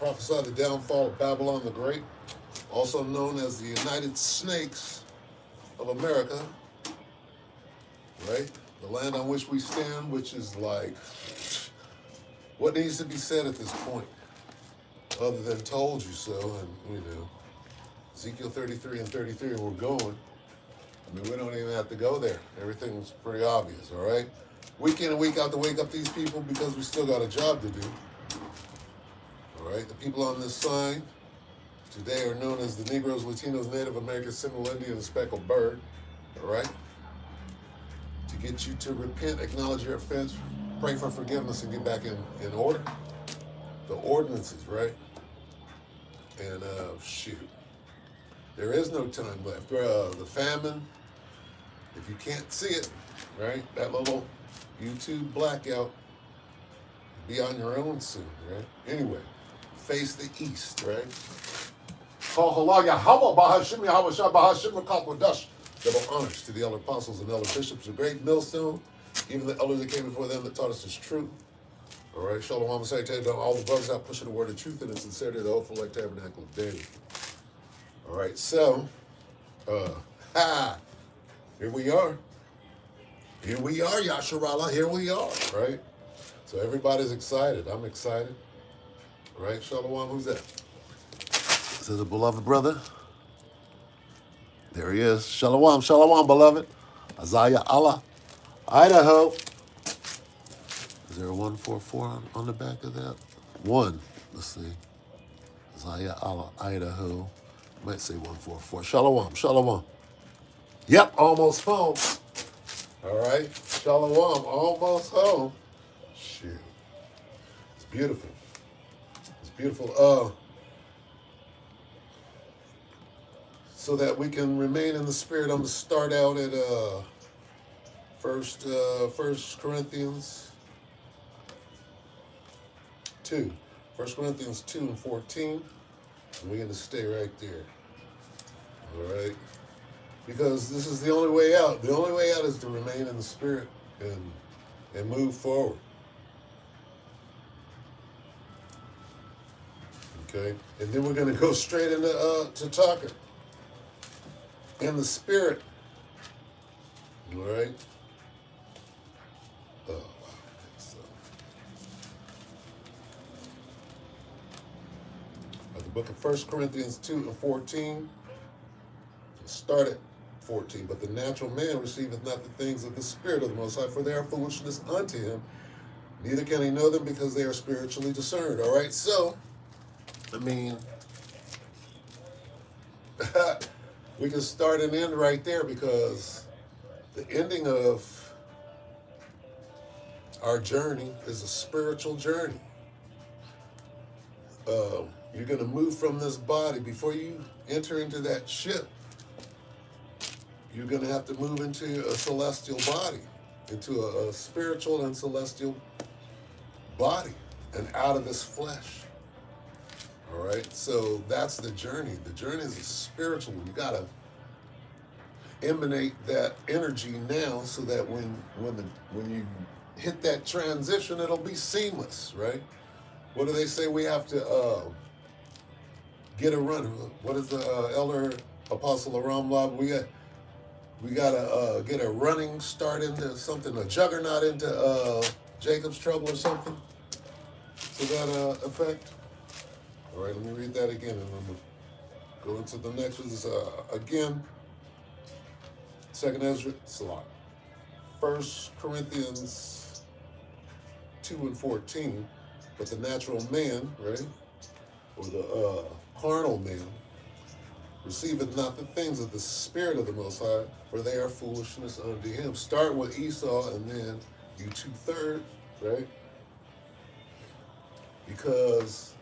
prophesy the downfall of Babylon the Great, also known as the United Snakes of America, right? The land on which we stand, which is like, what needs to be said at this point, other than told you so, and Ezekiel 33 and 33, we're going. I mean, we don't even have to go there. Everything's pretty obvious, all right? Week in and week out to wake up these people because we still got a job to do. All right? The people on this sign today are known as the Negroes, Latinos, Native Americans, Seminole Indian, and Speckled Bird. All right? To get you to repent, acknowledge your offense, pray for forgiveness, and get back in order. The ordinances, right? And shoot. There is no time left. The famine, if you can't see it, right? That little YouTube blackout, be on your own soon, right? Anyway, face the east, right? Double honors to the elder apostles and elder bishops, the great millstone, even the elders that came before them that taught us this truth. All right, Shalom, say to all the brothers out pushing the word of truth and in sincerity, the hopeful like tabernacle of David. All right, so, here we are. Here we are, Yasharallah, here we are, right? So everybody's excited. I'm excited. All right, Shalom, who's that? This is a beloved brother. There he is. Shalom, Shalom, beloved. Isaiah Allah, Idaho. Is there a 144 on the back of that? One. Let's see. Isaiah Allah, Idaho. Might say 144. Shalom, Shalom. Yep, almost home. All right. Shalom, almost home. Shoot. It's beautiful. It's beautiful. So that we can remain in the spirit, I'm going to start out at First Corinthians 2. 1 Corinthians 2 and 14. And we're going to stay right there. All right? Because this is the only way out. The only way out is to remain in the spirit and move forward. Okay? And then we're going to go straight into to talking. In the spirit. All right? Oh, so. The book of 1 Corinthians 2 and 14. Start at 14. But the natural man receiveth not the things of the Spirit of the Most High, for they are foolishness unto him. Neither can he know them because they are spiritually discerned. All right? So, I mean, we can start and end right there because the ending of our journey is a spiritual journey. You're going to move from this body. Before you enter into that ship, you're going to have to move into a celestial body, into a spiritual and celestial body, and out of this flesh. All right? So that's the journey. The journey is a spiritual one. You got to emanate that energy now so that when you hit that transition, it'll be seamless, right? What do they say? We have to get a run. What is the elder apostle Aram Lab? We gotta get a running start into something, a juggernaut into Jacob's trouble or something to that effect. All right, let me read that again, and I'm gonna go into the next one. This again, 2nd Ezra, it's a lot. 1 Corinthians 2 and 14. But the natural man, right, or the carnal man, receiveth not the things of the Spirit of the Most High, for they are foolishness unto him. Start with Esau and then you 2/3, right? Because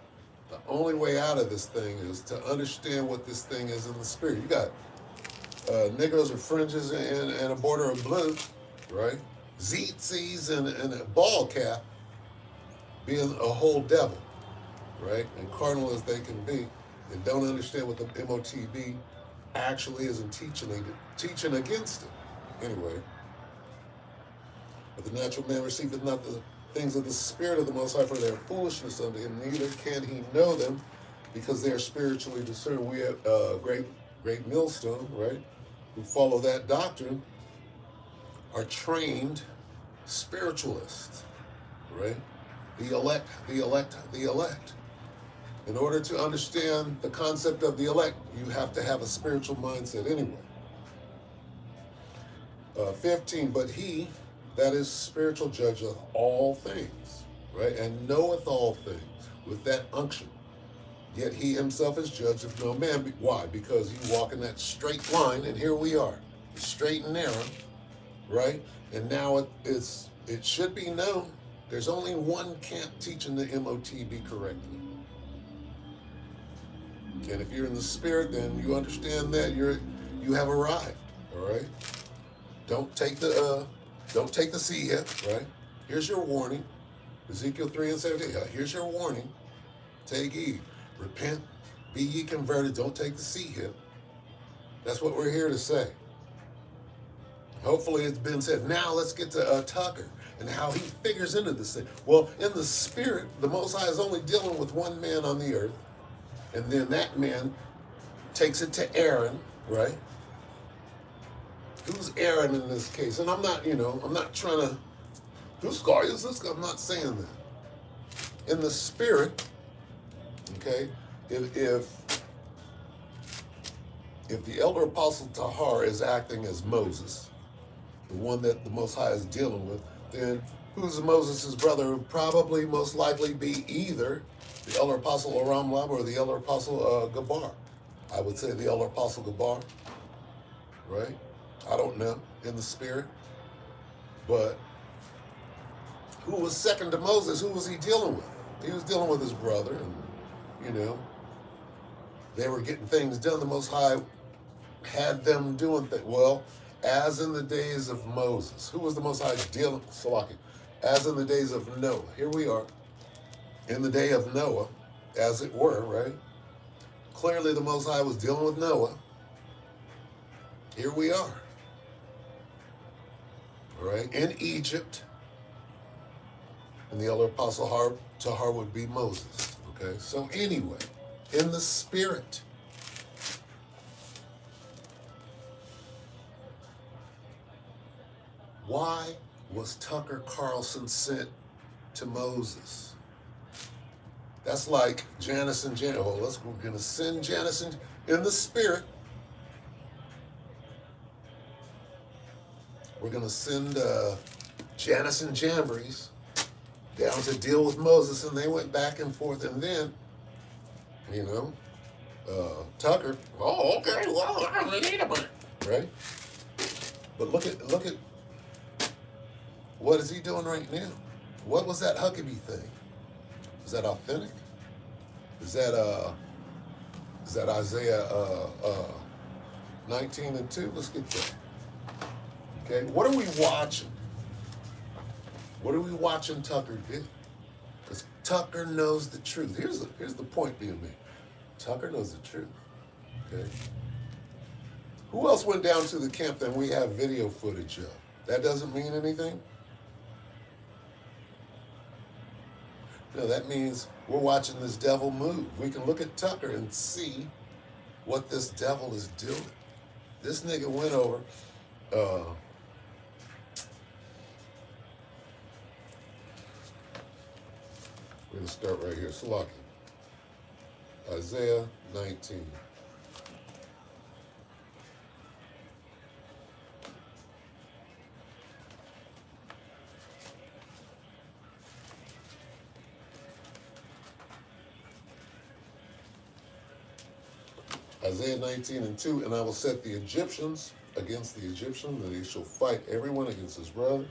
the only way out of this thing is to understand what this thing is in the spirit. You got Negroes with fringes and a border of blue, right? Zeetsies and a ball cap, being a whole devil, right? And carnal as they can be, and don't understand what the MOTB actually is and teaching against it. Anyway, but the natural man receiveth not the things of the Spirit of the Most High, for their foolishness unto him, neither can he know them, because they are spiritually discerned. We have great millstone, right, who follow that doctrine, are trained spiritualists, right? The elect, the elect, the elect. In order to understand the concept of the elect, you have to have a spiritual mindset anyway. 15, but he that is spiritual judgeth all things, right? And knoweth all things with that unction. Yet he himself is judged of no man. Why? Because you walk in that straight line, and here we are, straight and narrow, right? And now it should be known there's only one camp teaching the MOTB correctly. And if you're in the Spirit, then you understand that you have arrived. All right. Don't take the C hip. Right. Here's your warning. Ezekiel 3:17. Here's your warning. Take heed. Repent. Be ye converted. Don't take the C hip. That's what we're here to say. Hopefully it's been said. Now let's get to Tucker and how he figures into this thing. Well, in the Spirit, the Most High is only dealing with one man on the earth. And then that man takes it to Aaron, right? Who's Aaron in this case? And I'm not trying to, whose guy is this guy? I'm not saying that. In the Spirit, okay, if the elder apostle Tahar is acting as Moses, the one that the Most High is dealing with, then who's Moses' brother? Would probably most likely be either the elder apostle Aram Lab or the elder apostle Gabar. I would say the elder apostle Gabar, right? I don't know in the Spirit. But who was second to Moses? Who was he dealing with? He was dealing with his brother, and, they were getting things done. The Most High had them doing things. Well, as in the days of Moses. Who was the Most High dealing with? Salaki. As in the days of Noah. Here we are. In the day of Noah, as it were, right? Clearly the Most High was dealing with Noah. Here we are. All right? In Egypt. And the elder apostle Tahar would be Moses. Okay? So anyway, in the Spirit. Why was Tucker Carlson sent to Moses? That's like Janice and Jan. Oh, we're going to send Janice in the Spirit. We're going to send Janice and Jambres down to deal with Moses, and they went back and forth, and then, Tucker. Oh, okay. Well, I don't need a minute, right? But look at what is he doing right now? What was that Huckabee thing? Is that authentic? Is that Isaiah 19:2? Let's get that. Okay, what are we watching? What are we watching Tucker do? Because Tucker knows the truth. Here's the point being made. Tucker knows the truth. Okay. Who else went down to the camp that we have video footage of? That doesn't mean anything? No, that means we're watching this devil move. We can look at Tucker and see what this devil is doing. This nigga went over. We're going to start right here. Salaki. Isaiah 19. Isaiah 19:2, and I will set the Egyptians against the Egyptian, and he shall fight everyone against his brother,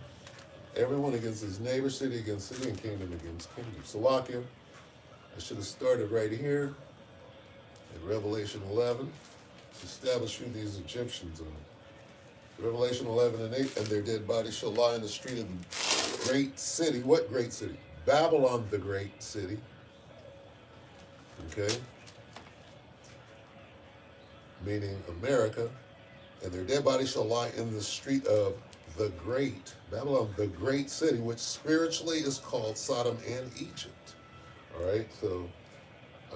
everyone against his neighbor, city against city, and kingdom against kingdom. Salakia, I should have started right here in Revelation 11 to establish who these Egyptians are. Revelation 11:8, and their dead bodies shall lie in the street of the great city. What great city? Babylon, the great city. Okay? Meaning America, and their dead bodies shall lie in the street of the great, Babylon, the great city, which spiritually is called Sodom and Egypt. All right, so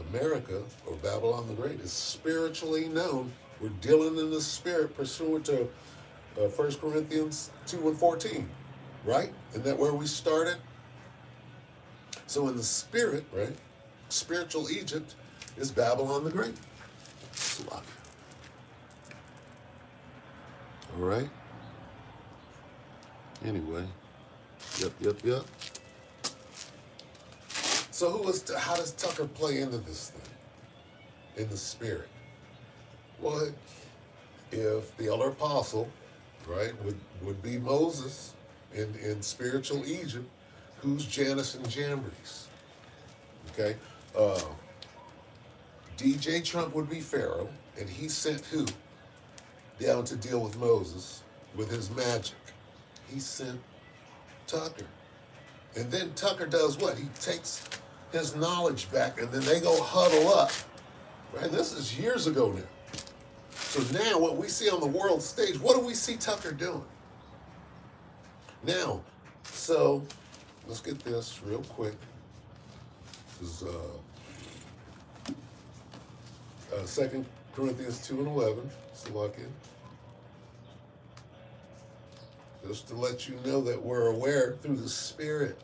America, or Babylon the Great, is spiritually known. We're dealing in the spirit pursuant to 1 Corinthians 2 and 14, right? Isn't that where we started? So in the spirit, right, spiritual Egypt is Babylon the Great. Slack. All right? Anyway, yep. So how does Tucker play into this thing, in the spirit? Well, if the elder apostle, right, would be Moses in spiritual Egypt, who's Janus and Jambres? Okay? DJ Trump would be Pharaoh, and he sent who down to deal with Moses with his magic? He sent Tucker. And then Tucker does what? He takes his knowledge back, and then they go huddle up. Right? This is years ago now. So now what we see on the world stage, what do we see Tucker doing? Now, so let's get this real quick. This is 2 Corinthians 2 and 11. Salakia. Just to let you know that we're aware through the Spirit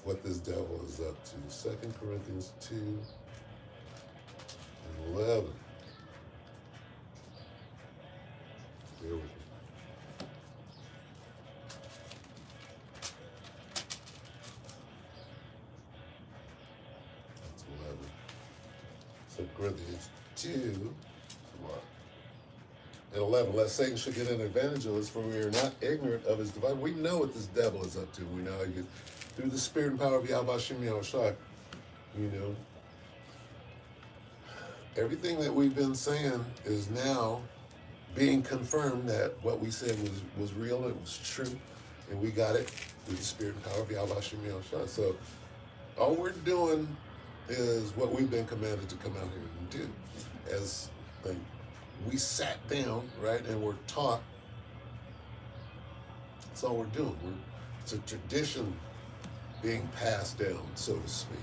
what this devil is up to. 2 Corinthians 2 and 11. Here we go. That's 11. 2 Corinthians 2 and 11. Lest Satan should get an advantage of us, for we are not ignorant of his device. We know what this devil is up to. We know how you get through the spirit and power of Yahweh Shem Yahushua. You know, everything that we've been saying is now being confirmed that what we said was real, it was true, and we got it through the spirit and power of Yahweh Shem Yahushua. So all we're doing is what we've been commanded to come out here and do. As we sat down, right, and we're taught. That's all we're doing. It's a tradition being passed down, so to speak.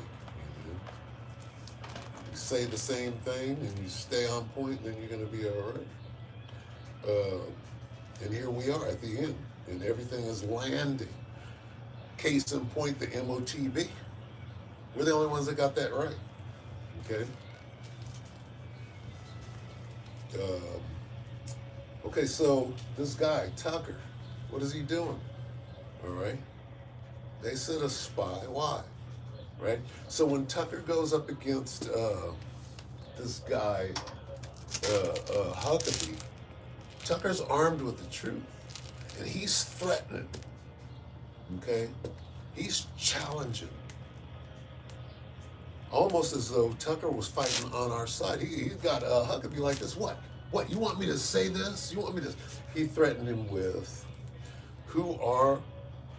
You say the same thing and you stay on point, then you're going to be all right. And here we are at the end, and everything is landing. Case in point, the MOTB. We're the only ones that got that right. Okay? Okay, so this guy, Tucker, what is he doing? All right? They said a spy. Why? Right? So when Tucker goes up against this guy, Huckabee, Tucker's armed with the truth, and he's threatening. Okay? He's challenging. Almost as though Tucker was fighting on our side. He got Huckabee like this. What? You want me to say this? You want me to? He threatened him with, who are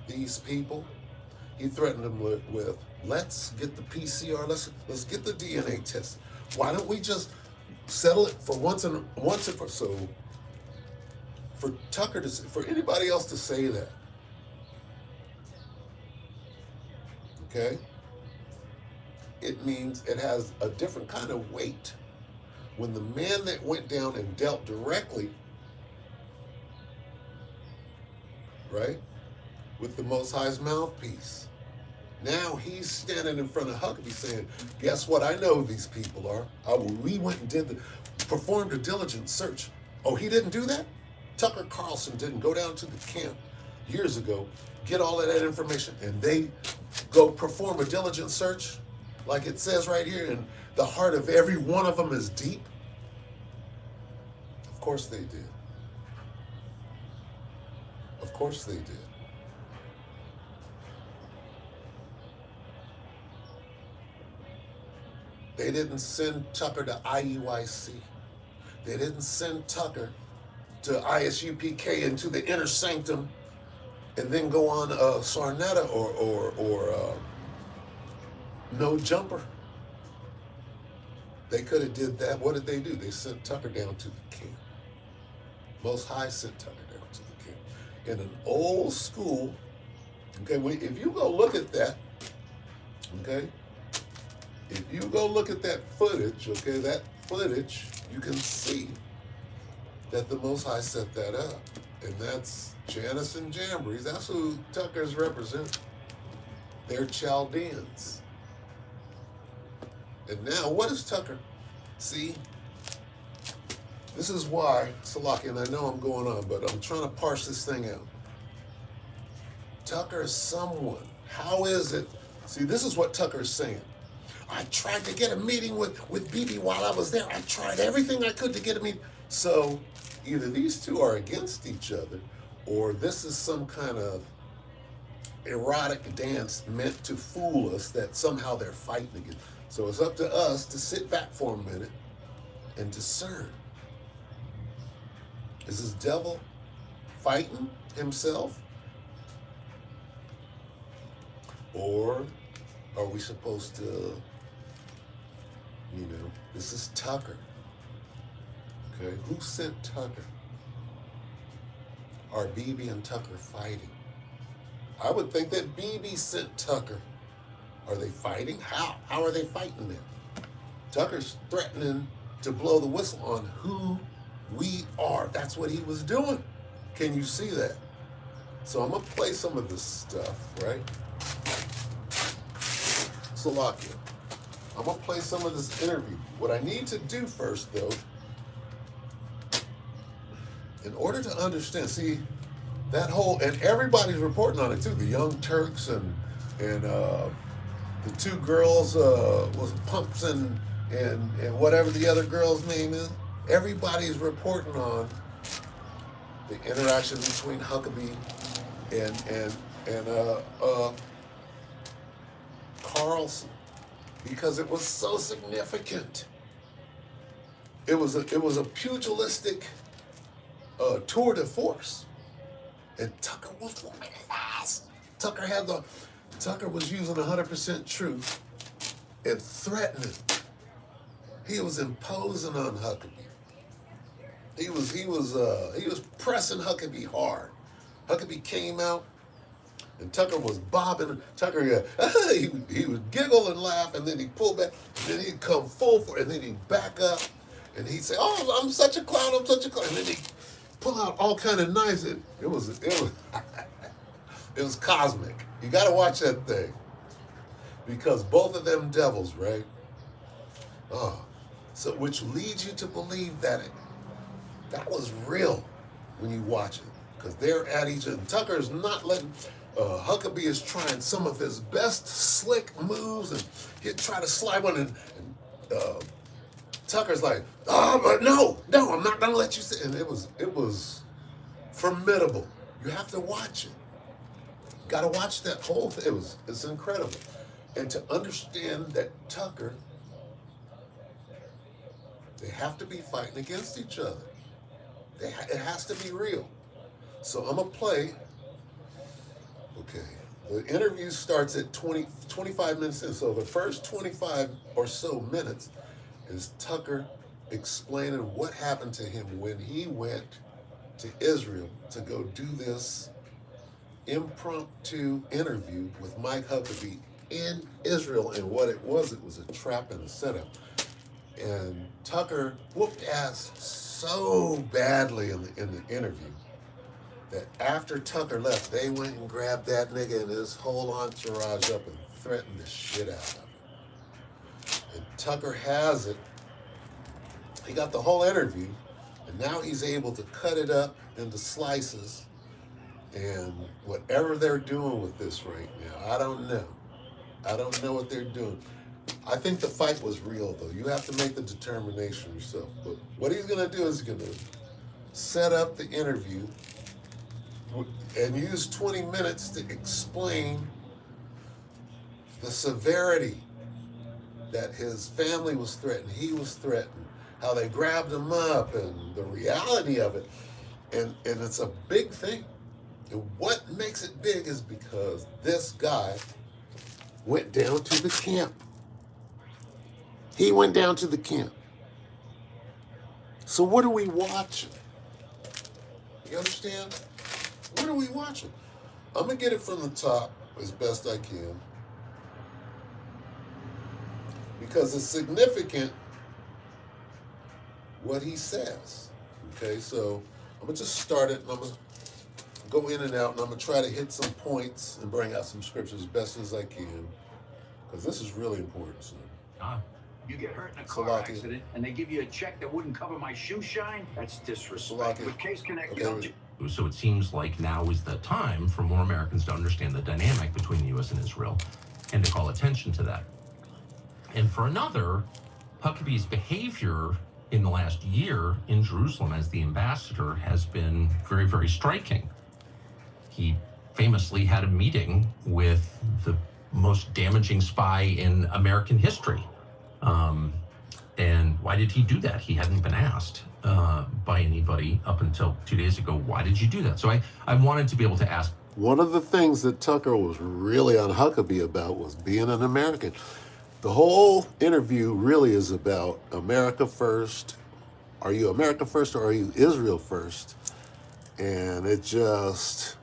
these people? He threatened him with let's get the PCR. Let's get the DNA test. Why don't we just settle it for once and for so? For Tucker to, for anybody else to say that, okay? It means it has a different kind of weight. When the man that went down and dealt directly, right, with the Most High's mouthpiece, now he's standing in front of Huckabee saying, guess what? I know who these people are. We went and performed a diligent search. Oh, he didn't do that? Tucker Carlson didn't go down to the camp years ago, get all of that information, and they go perform a diligent search? Like it says right here, and the heart of every one of them is deep. Of course they did. Of course they did. They didn't send Tucker to IUIC. They didn't send Tucker to ISUPK into the inner sanctum and then go on Sarnetta or No Jumper. They could have did that. What did they do? They sent Tucker down to the camp. Most High sent Tucker down to the camp. in an old school. Okay, if you go look at that, okay, if you go look at that footage, okay, that footage, you can see that the Most High set that up. And that's Jannes and Jambres. That's who Tuckers represent. They're Chaldeans. And now, what is Tucker? See, this is why, Salaki, and I know I'm going on, but I'm trying to parse this thing out. Tucker is someone. How is it? See, this is what Tucker is saying. I tried to get a meeting with Bibi while I was there. I tried everything I could to get a meeting. So either these two are against each other, or this is some kind of erotic dance meant to fool us that somehow they're fighting again. So it's up to us to sit back for a minute and discern. Is this devil fighting himself? Or are we supposed to, this is Tucker. Okay, who sent Tucker? Are Bibi and Tucker fighting? I would think that Bibi sent Tucker. Are they fighting? How? How are they fighting them? Tucker's threatening to blow the whistle on who we are. That's what he was doing. Can you see that? So I'm going to play some of this stuff, right? Salakia. I'm going to play some of this interview. What I need to do first, though, in order to understand, see, that whole, and everybody's reporting on it too, the Young Turks and the two girls, was Pumps and whatever the other girl's name is. Everybody's reporting on the interaction between Huckabee and Carlson, because it was so significant. It was a pugilistic tour de force, and Tucker was whooping his ass. Tucker was using 100% truth and threatening. He was imposing on Huckabee. He was pressing Huckabee hard. Huckabee came out, and Tucker was bobbing. Tucker, he would giggle and laugh, and then he'd pull back, and then he'd come full for it, and then he'd back up, and he'd say, "Oh, I'm such a clown, I'm such a clown," and then he'd pull out all kind of knives. It was it was cosmic. You got to watch that thing, because both of them devils, right? So which leads you to believe that that was real when you watch it, because they're at each other. Tucker's not letting. Huckabee is trying some of his best slick moves, and he'd try to slide one, and Tucker's like, but no, I'm not gonna let you sit. And it was formidable. You have to watch it. Got to watch that whole thing. It's incredible, and to understand that Tucker, they have to be fighting against each other. It has to be real. So I'm gonna play. Okay, the interview starts at 25 minutes in. So the first 25 or so minutes is Tucker explaining what happened to him when he went to Israel to go do this impromptu interview with Mike Huckabee in Israel. And what it was a trap and a setup. And Tucker whooped ass so badly in the interview that after Tucker left, they went and grabbed that nigga and his whole entourage up and threatened the shit out of him. And Tucker has it. He got the whole interview, and now he's able to cut it up into slices. And whatever they're doing with this right now, I don't know. I don't know what they're doing. I think the fight was real, though. You have to make the determination yourself. But what he's going to do is he's going to set up the interview and use 20 minutes to explain the severity that his family was threatened, he was threatened, how they grabbed him up, and the reality of it. And it's a big thing. And what makes it big is because this guy went down to the camp. He went down to the camp. So what are we watching? You understand? What are we watching? I'm going to get it from the top as best I can because it's significant what he says. Okay, so I'm going to just start it and I'm going to go in and out and I'm going to try to hit some points and bring out some scriptures as best as I can because this is really important, son. You get hurt in a car accident and they give you a check that wouldn't cover my shoe shine? That's disrespect. With Case Connect, okay. So it seems like now is the time for more Americans to understand the dynamic between the U.S. and Israel and to call attention to that. And for another, Huckabee's behavior in the last year in Jerusalem as the ambassador has been very, very striking. He famously had a meeting with the most damaging spy in American history. And why did he do that? He hadn't been asked by anybody up until 2 days ago. Why did you do that? So I wanted to be able to ask. One of the things that Tucker was really on Huckabee about was being an American. The whole interview really is about America first. Are you America first or are you Israel first? And it just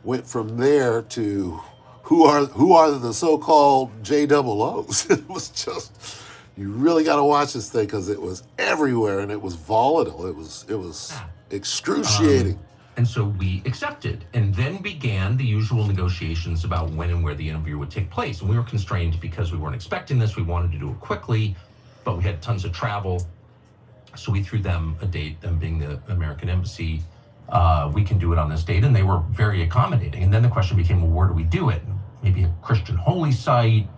went from there to who are the so-called JOOs. It was just, you really got to watch this thing because it was everywhere and it was volatile. It was excruciating. And so we accepted, and then began the usual negotiations about when and where the interview would take place. And we were constrained because we weren't expecting this. We wanted to do it quickly, but we had tons of travel. So we threw them a date, them being the American embassy. We can do it on this date, and they were very accommodating. And then the question became, well, where do we do it? Maybe a Christian holy site.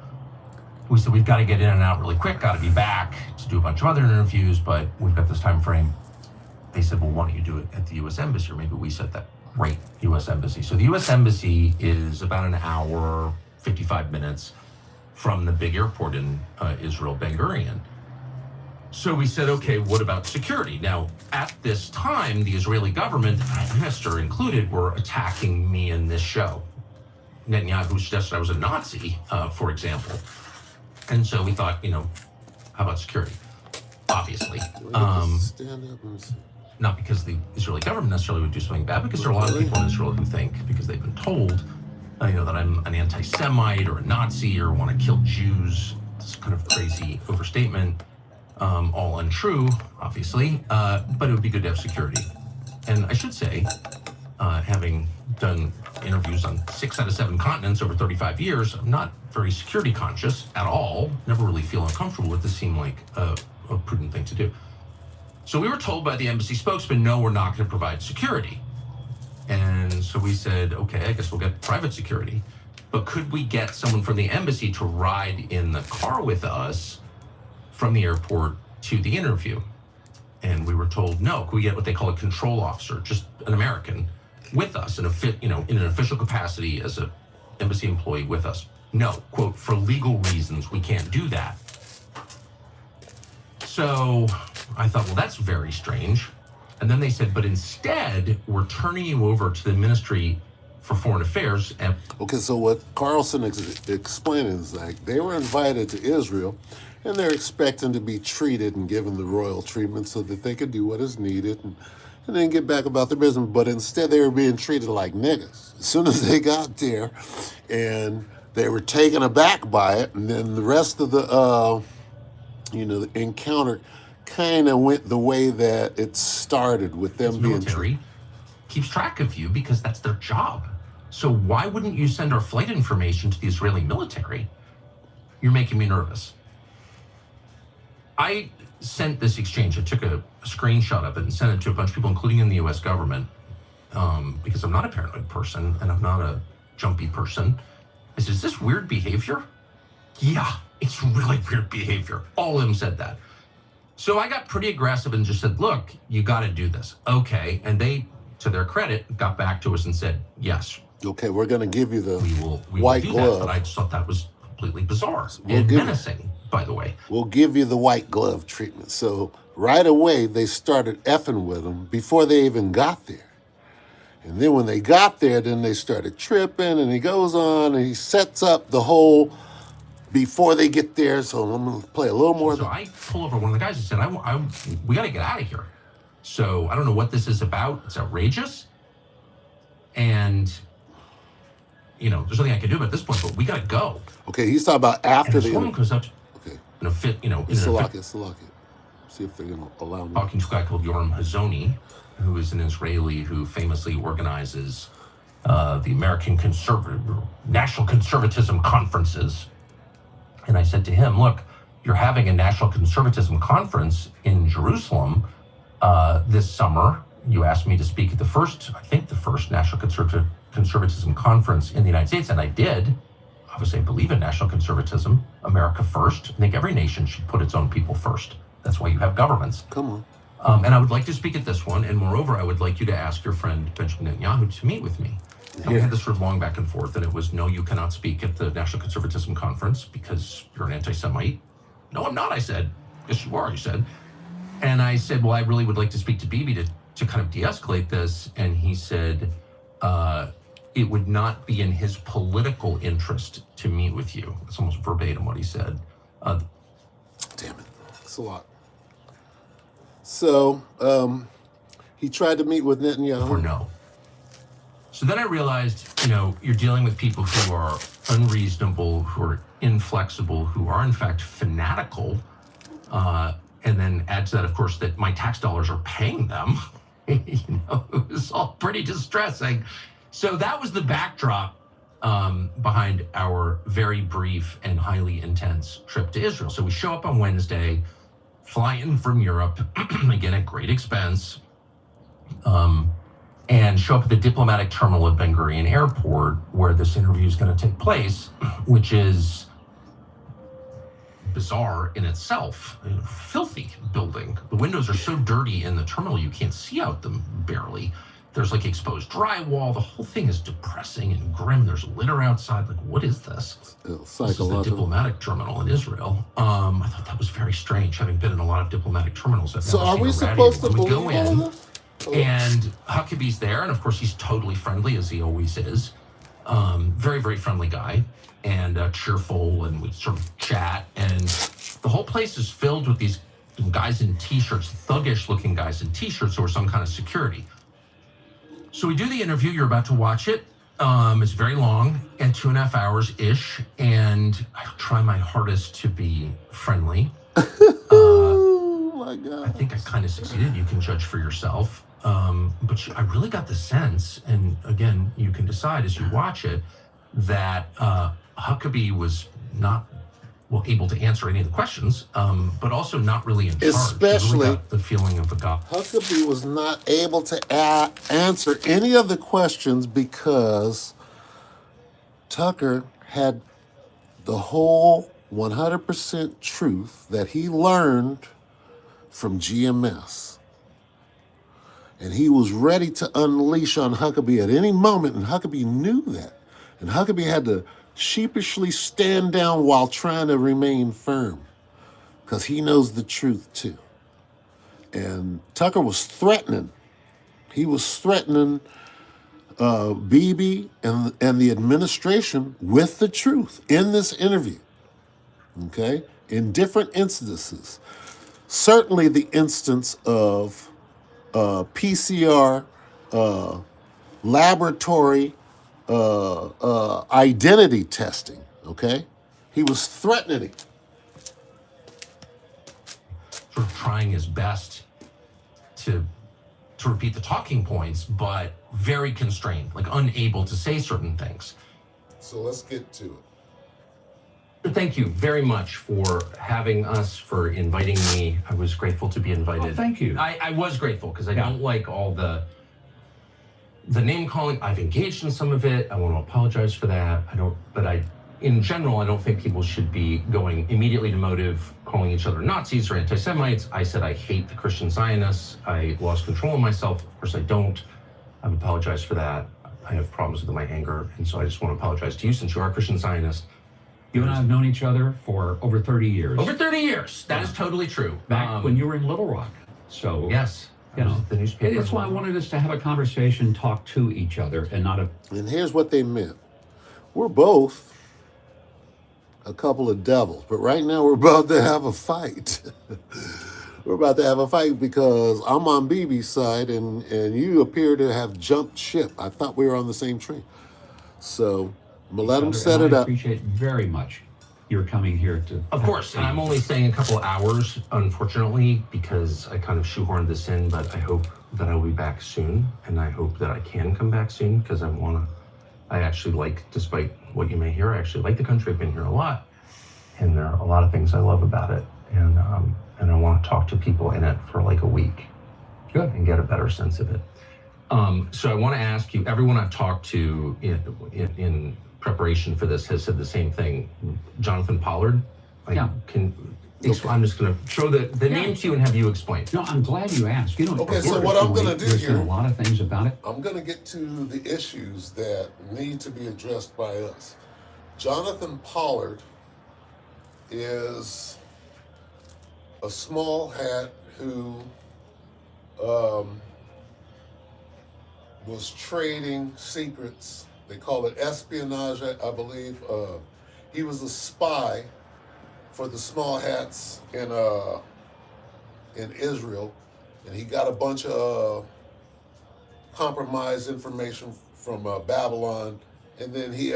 We said, we've got to get in and out really quick, got to be back to do a bunch of other interviews, but we've got this time frame. They said, well, why don't you do it at the U.S. Embassy? Or maybe we said that. Right, U.S. Embassy. So the U.S. Embassy is about an hour, 55 minutes from the big airport in Israel, Ben Gurion. So we said, okay, what about security? Now, at this time, the Israeli government, Minister included, were attacking me in this show. Netanyahu suggested I was a Nazi, for example. And so we thought, how about security? Obviously. Not because the Israeli government necessarily would do something bad, because there are a lot of people in Israel who think, because they've been told, that I'm an anti-Semite or a Nazi or want to kill Jews. It's kind of crazy overstatement. All untrue, obviously, but it would be good to have security. And I should say, having done interviews on 6 out of 7 continents over 35 years, I'm not very security conscious at all. Never really feel uncomfortable with this. Seemed like a prudent thing to do. So we were told by the embassy spokesman, no, we're not going to provide security. And so we said, okay, I guess we'll get private security. But could we get someone from the embassy to ride in the car with us from the airport to the interview? And we were told, no. Could we get what they call a control officer, just an American, with us in an official capacity as an embassy employee with us? No, quote, for legal reasons, we can't do that. So I thought, well, that's very strange. And then they said, but instead, we're turning you over to the Ministry for Foreign Affairs. Okay, so what Carlson is explaining is like they were invited to Israel, and they're expecting to be treated and given the royal treatment so that they could do what is needed and then get back about their business. But instead, they were being treated like niggas. As soon as they got there, and they were taken aback by it, and then the rest of the the encounter kind of went the way that it started with them being military keeps track of you because that's their job. So why wouldn't you send our flight information to the Israeli military? You're making me nervous. I sent this exchange. I took a screenshot of it and sent it to a bunch of people, including in the U.S. government, because I'm not a paranoid person and I'm not a jumpy person. I said, is this weird behavior? Yeah, it's really weird behavior. All of them said that. So I got pretty aggressive and just said, look, you got to do this. Okay. And they, to their credit, got back to us and said, yes. Okay, we're going to give you the we white will do glove. That, but I just thought that was completely bizarre and menacing, by the way. We'll give you the white glove treatment. So right away, they started effing with him before they even got there. And then when they got there, then they started tripping, and he goes on, and he sets up the whole before they get there. So I'm going to play a little more. So I pull over one of the guys and said, we got to get out of here. So I don't know what this is about. It's outrageous. And, you know, there's nothing I can do about this point, but we got to go. Okay, he's talking about after And this the woman comes up Okay. in a fit, you know, in a fit, Salakia. See if they're gonna allow me. talking to a guy called Yoram Hazony, who is an Israeli who famously organizes the American National Conservatism conferences. And I said to him, look, you're having a National Conservatism conference in Jerusalem this summer. You asked me to speak at the first National Conservatism conference in the United States, and I did. Obviously, I believe in national conservatism, America first. I think every nation should put its own people first. That's why you have governments. Come on. And I would like to speak at this one. And moreover, I would like you to ask your friend Benjamin Netanyahu to meet with me. And we had this sort of long back and forth, and it was, no, you cannot speak at the National Conservatism Conference because you're an anti-Semite. No, I'm not, I said. Yes, you are, he said. And I said, well, I really would like to speak to Bibi to kind of de-escalate this. And he said, it would not be in his political interest to meet with you. It's almost verbatim what he said. Damn it. It's a lot. So, he tried to meet with Netanyahu. For no. So then I realized, you know, you're dealing with people who are unreasonable, who are inflexible, who are in fact fanatical. And then add to that, of course, that my tax dollars are paying them. You know, it was all pretty distressing. So that was the backdrop behind our very brief and highly intense trip to Israel. So we show up on Wednesday, fly in from Europe, again at great expense, and show up at the diplomatic terminal at Ben Gurion Airport where this interview is going to take place, which is bizarre in itself. A filthy building. The windows are so dirty in the terminal you can't see out them barely. There's like exposed drywall. The whole thing is depressing and grim. There's litter outside. Like, what is this? This is the diplomatic terminal in Israel. I thought that was very strange, having been in a lot of diplomatic terminals. So are we supposed to believe all of this? And Huckabee's there, and of course he's totally friendly, as he always is. Very, very friendly guy, and cheerful, and we sort of chat. And the whole place is filled with these guys in t-shirts, thuggish-looking guys in t-shirts who are some kind of security. So we do the interview. You're about to watch it. It's very long, at 2.5 hours-ish, and I'll try my hardest to be friendly. Oh my God. I think I kind of succeeded. You can judge for yourself. But I really got the sense, and again, you can decide as you watch it, that Huckabee was not able to answer any of the questions, but also not really in charge. Especially, really got the feeling of a god. Huckabee was not able to answer any of the questions because Tucker had the whole 100% truth that he learned from GMS. And he was ready to unleash on Huckabee at any moment, and Huckabee knew that. And Huckabee had to sheepishly stand down while trying to remain firm, because he knows the truth too. And Tucker was threatening. He was threatening Bibi and the administration with the truth in this interview, okay? In different instances. Certainly the instance of PCR laboratory identity testing, okay? He was threatening it. Sort of trying his best to repeat the talking points, but very constrained, like unable to say certain things. So let's get to it. Thank you very much for having us, for inviting me. I was grateful to be invited. Well, thank you. I was grateful because I don't like all the name calling. I've engaged in some of it. I want to apologize for that. In general, I don't think people should be going immediately to motive, calling each other Nazis or anti-Semites. I said I hate the Christian Zionists. I lost control of myself. Of course I don't. I've apologized for that. I have problems with my anger, and so I just want to apologize to you since you are a Christian Zionist. You and I have known each other for over 30 years. Over 30 years. That is totally true. Back when you were in Little Rock. So yes, you know, the newspaper. that's why I wanted us to have a conversation, talk to each other, and not a. And here's what they meant. We're both a couple of devils, but right now we're about to have a fight. we're about to have a fight because I'm on BB's side and you appear to have jumped ship. I thought we were on the same train. So I'm gonna let him set it I up. appreciate very much your coming here to. Of course, and I'm only saying a couple of hours, unfortunately, because I kind of shoehorned this in, but I hope that I'll be back soon, and I hope that I can come back soon, because I actually like, despite what you may hear, I actually like the country. I've been here a lot, and there are a lot of things I love about it, and I want to talk to people in it for like a week. Good. And get a better sense of it. So I want to ask you, everyone I've talked to in preparation for this has said the same thing. Jonathan Pollard, Yeah. I'm just going to throw the name to you and have you explain. No, I'm glad you asked. You know, Okay, of so course, what I'm gonna do there's been here- a lot of things about it. I'm going to get to the issues that need to be addressed by us. Jonathan Pollard is a small hat who was trading secrets. They call it espionage, I believe. He was a spy for the small hats in Israel, and he got a bunch of compromised information from Babylon, and then he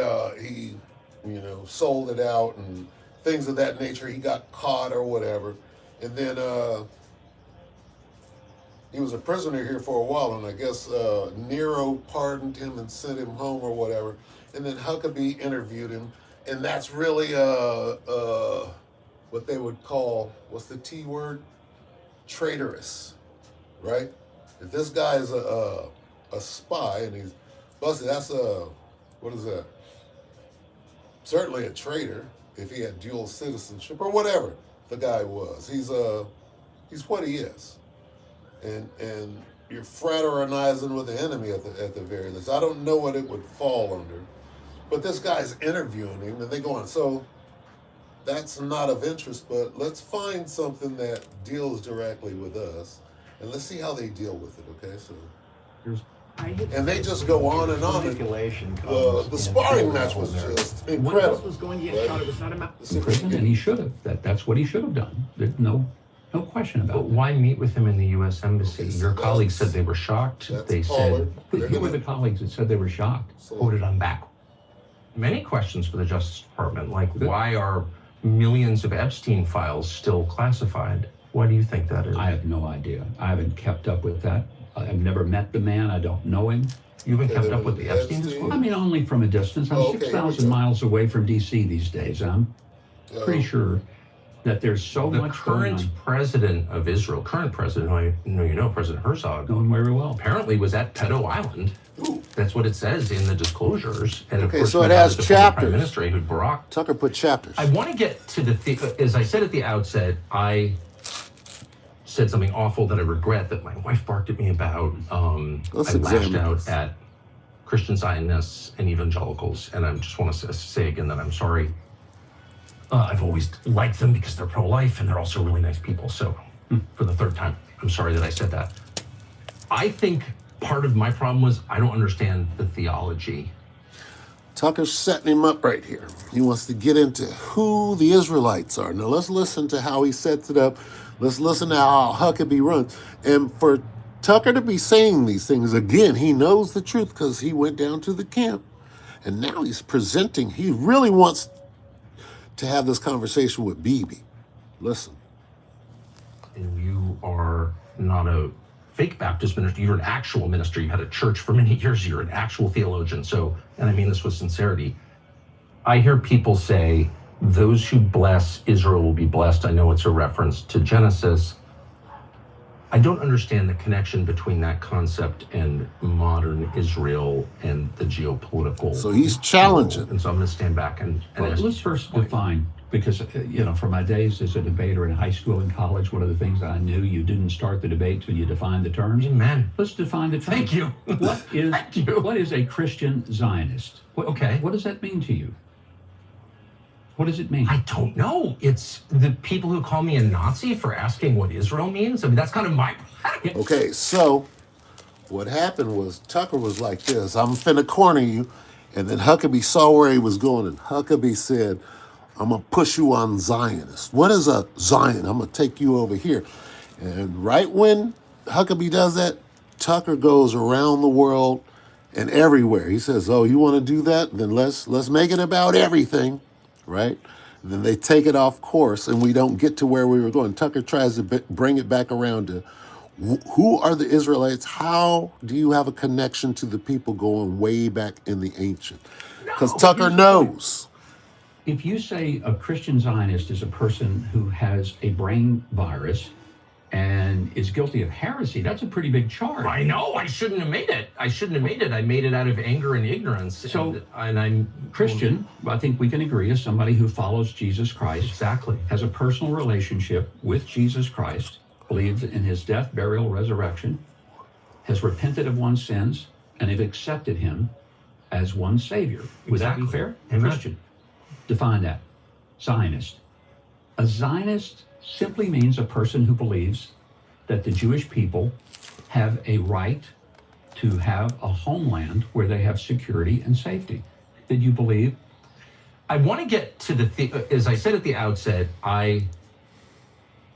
sold it out and things of that nature. He got caught or whatever, and then he was a prisoner here for a while, and I guess Nero pardoned him and sent him home or whatever, and then Huckabee interviewed him, and that's really what they would call, what's the T word? Traitorous, right? If this guy is a spy and he's busted, that's what is that? Certainly a traitor if he had dual citizenship or whatever the guy was. He's what he is, and you're fraternizing with the enemy at the very least. I don't know what it would fall under, but this guy's interviewing him, and they go on. So that's not of interest, but let's find something that deals directly with us, and let's see how they deal with it. Okay, so. And they just go on and on. The sparring match was just incredible. was going to get shot. It was not a In prison, and he should have. That's what he should have done. There's no question But about it. why meet with him in the U.S. Embassy? Okay, so Your colleagues that's- said they were shocked. That's They Pollard. said, They're Who were gonna- the colleagues that said they were shocked? quoted, I'm back. Many questions for the Justice Department, like why are millions of Epstein files still classified? Why do you think that is? I have no idea. I haven't kept up with that. I've never met the man. I don't know him. You haven't kept Okay, up with the Epstein as Epstein. well? I mean, only from a distance. I'm Oh, okay, here we 6,000 go. miles away from D.C. these days. I'm pretty sure that there's so The much going current on. president of Israel, who I know you know, President Herzog, Going very well. apparently was at Pedo Island. Ooh, That's what it says in the disclosures. And of Okay, course, so we it have has the former chapters. Prime Minister Ehud Barak. Tucker put chapters. I want to get to as I said at the outset, I said something awful that I regret that my wife barked at me about. Let's I lashed examine out this. at Christian Zionists and evangelicals, and I just want to say again that I'm sorry. I've always liked them because they're pro-life and they're also really nice people. So, for the third time, I'm sorry that I said that. I think part of my problem was I don't understand the theology. Tucker's setting him up right here. He wants to get into who the Israelites are. Now let's listen to how he sets it up. Let's listen to how Huckabee runs. And for Tucker to be saying these things, again, he knows the truth because he went down to the camp. And now he's presenting. He really wants to have this conversation with Bibi. Listen. And you are not a fake Baptist minister. You're an actual minister. You had a church for many years. You're an actual theologian. So, and I mean this with sincerity. I hear people say, those who bless Israel will be blessed. I know it's a reference to Genesis. I don't understand the connection between that concept and modern Israel and the geopolitical. So he's challenging. And so I'm going to stand back and Well, ask let's you first your point. define, because, from my days as a debater in high school and college, one of the things that I knew, you didn't start the debate till you defined the terms. Amen. Let's define the terms. Thank you. What is Thank you. what is a Christian Zionist? Okay. What does that mean to you? What does it mean? I don't know. It's the people who call me a Nazi for asking what Israel means. I mean, that's kind of my. Okay, so what happened was Tucker was like this, I'm finna corner you. And then Huckabee saw where he was going, and Huckabee said, I'm gonna push you on Zionist. What is a Zion? I'm gonna take you over here. And right when Huckabee does that, Tucker goes around the world and everywhere. He says, "Oh, you want to do that? Then let's make it about everything," right? And then they take it off course, and we don't get to where we were going. Tucker tries to bring it back around to who are the Israelites? How do you have a connection to the people going way back in the ancient? Because Tucker knows. If you say a Christian Zionist is a person who has a brain virus and is guilty of heresy, that's a pretty big charge. I know. I shouldn't have made it. I made it out of anger and ignorance. So, and I'm Christian, I think we can agree, is somebody who follows Jesus Christ, exactly. has a personal relationship with Jesus Christ, believes in his death, burial, resurrection, has repented of one's sins, and have accepted him as one Savior. Would that be fair? Amen. Christian. Define that. Zionist. A Zionist simply means a person who believes that the Jewish people have a right to have a homeland where they have security and safety. Did you believe? I want to get to as I said at the outset, I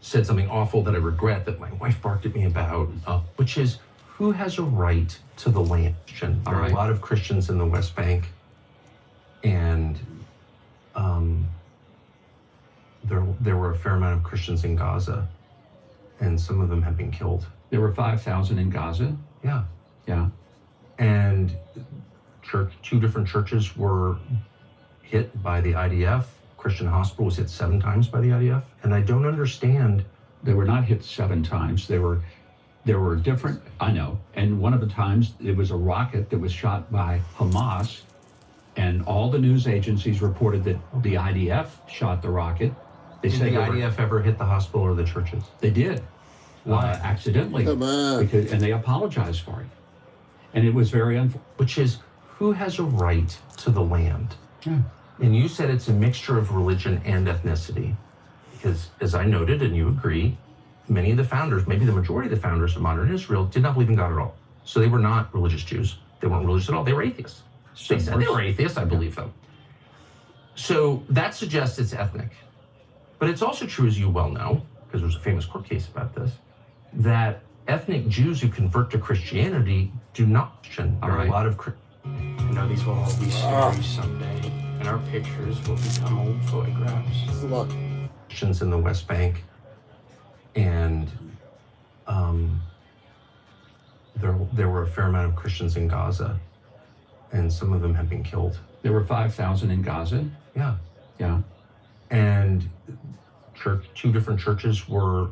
said something awful that I regret that my wife barked at me about, which is who has a right to the land? There are a lot of Christians in the West Bank, and there were a fair amount of Christians in Gaza, and some of them have been killed. There were 5,000 in Gaza. Yeah. Yeah. And two different churches were hit by the IDF. Christian Hospital was hit 7 times by the IDF. And I don't understand. They were not hit 7 times. There were different, I know. And one of the times it was a rocket that was shot by Hamas, and all the news agencies reported that the IDF shot the rocket. They Did said the IDF ever hit the hospital or the churches? They did. Why? Accidentally. Come on. And they apologized for it. And it was very unfortunate. Which is, who has a right to the land? Yeah. And you said it's a mixture of religion and ethnicity. Because, as I noted, and you agree, many of the founders, maybe the majority of the founders of modern Israel, did not believe in God at all. So they were not religious Jews. They weren't religious at all. They were atheists. They said they were atheists. I believe them. So that suggests it's ethnic. But it's also true, as you well know, because there's a famous court case about this, that ethnic Jews who convert to Christianity do not Christian. There are a lot of I know these will all be stories someday, and our pictures will become old photographs. Christians in the West Bank, and there were a fair amount of Christians in Gaza, and some of them have been killed. There were 5,000 in Gaza. Yeah. Yeah. And two different churches were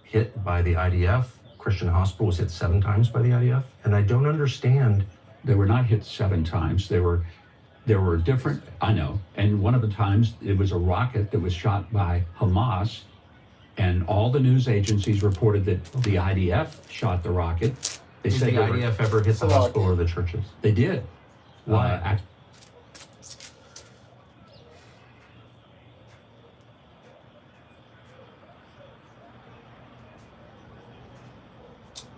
hit by the IDF. Christian Hospital was hit 7 times by the IDF. And I don't understand. They were not hit 7 times. There were different, I know. And one of the times it was a rocket that was shot by Hamas, and all the news agencies reported that the IDF shot the rocket. They Did said the IDF ever hit the hospital or the churches? They did. Why?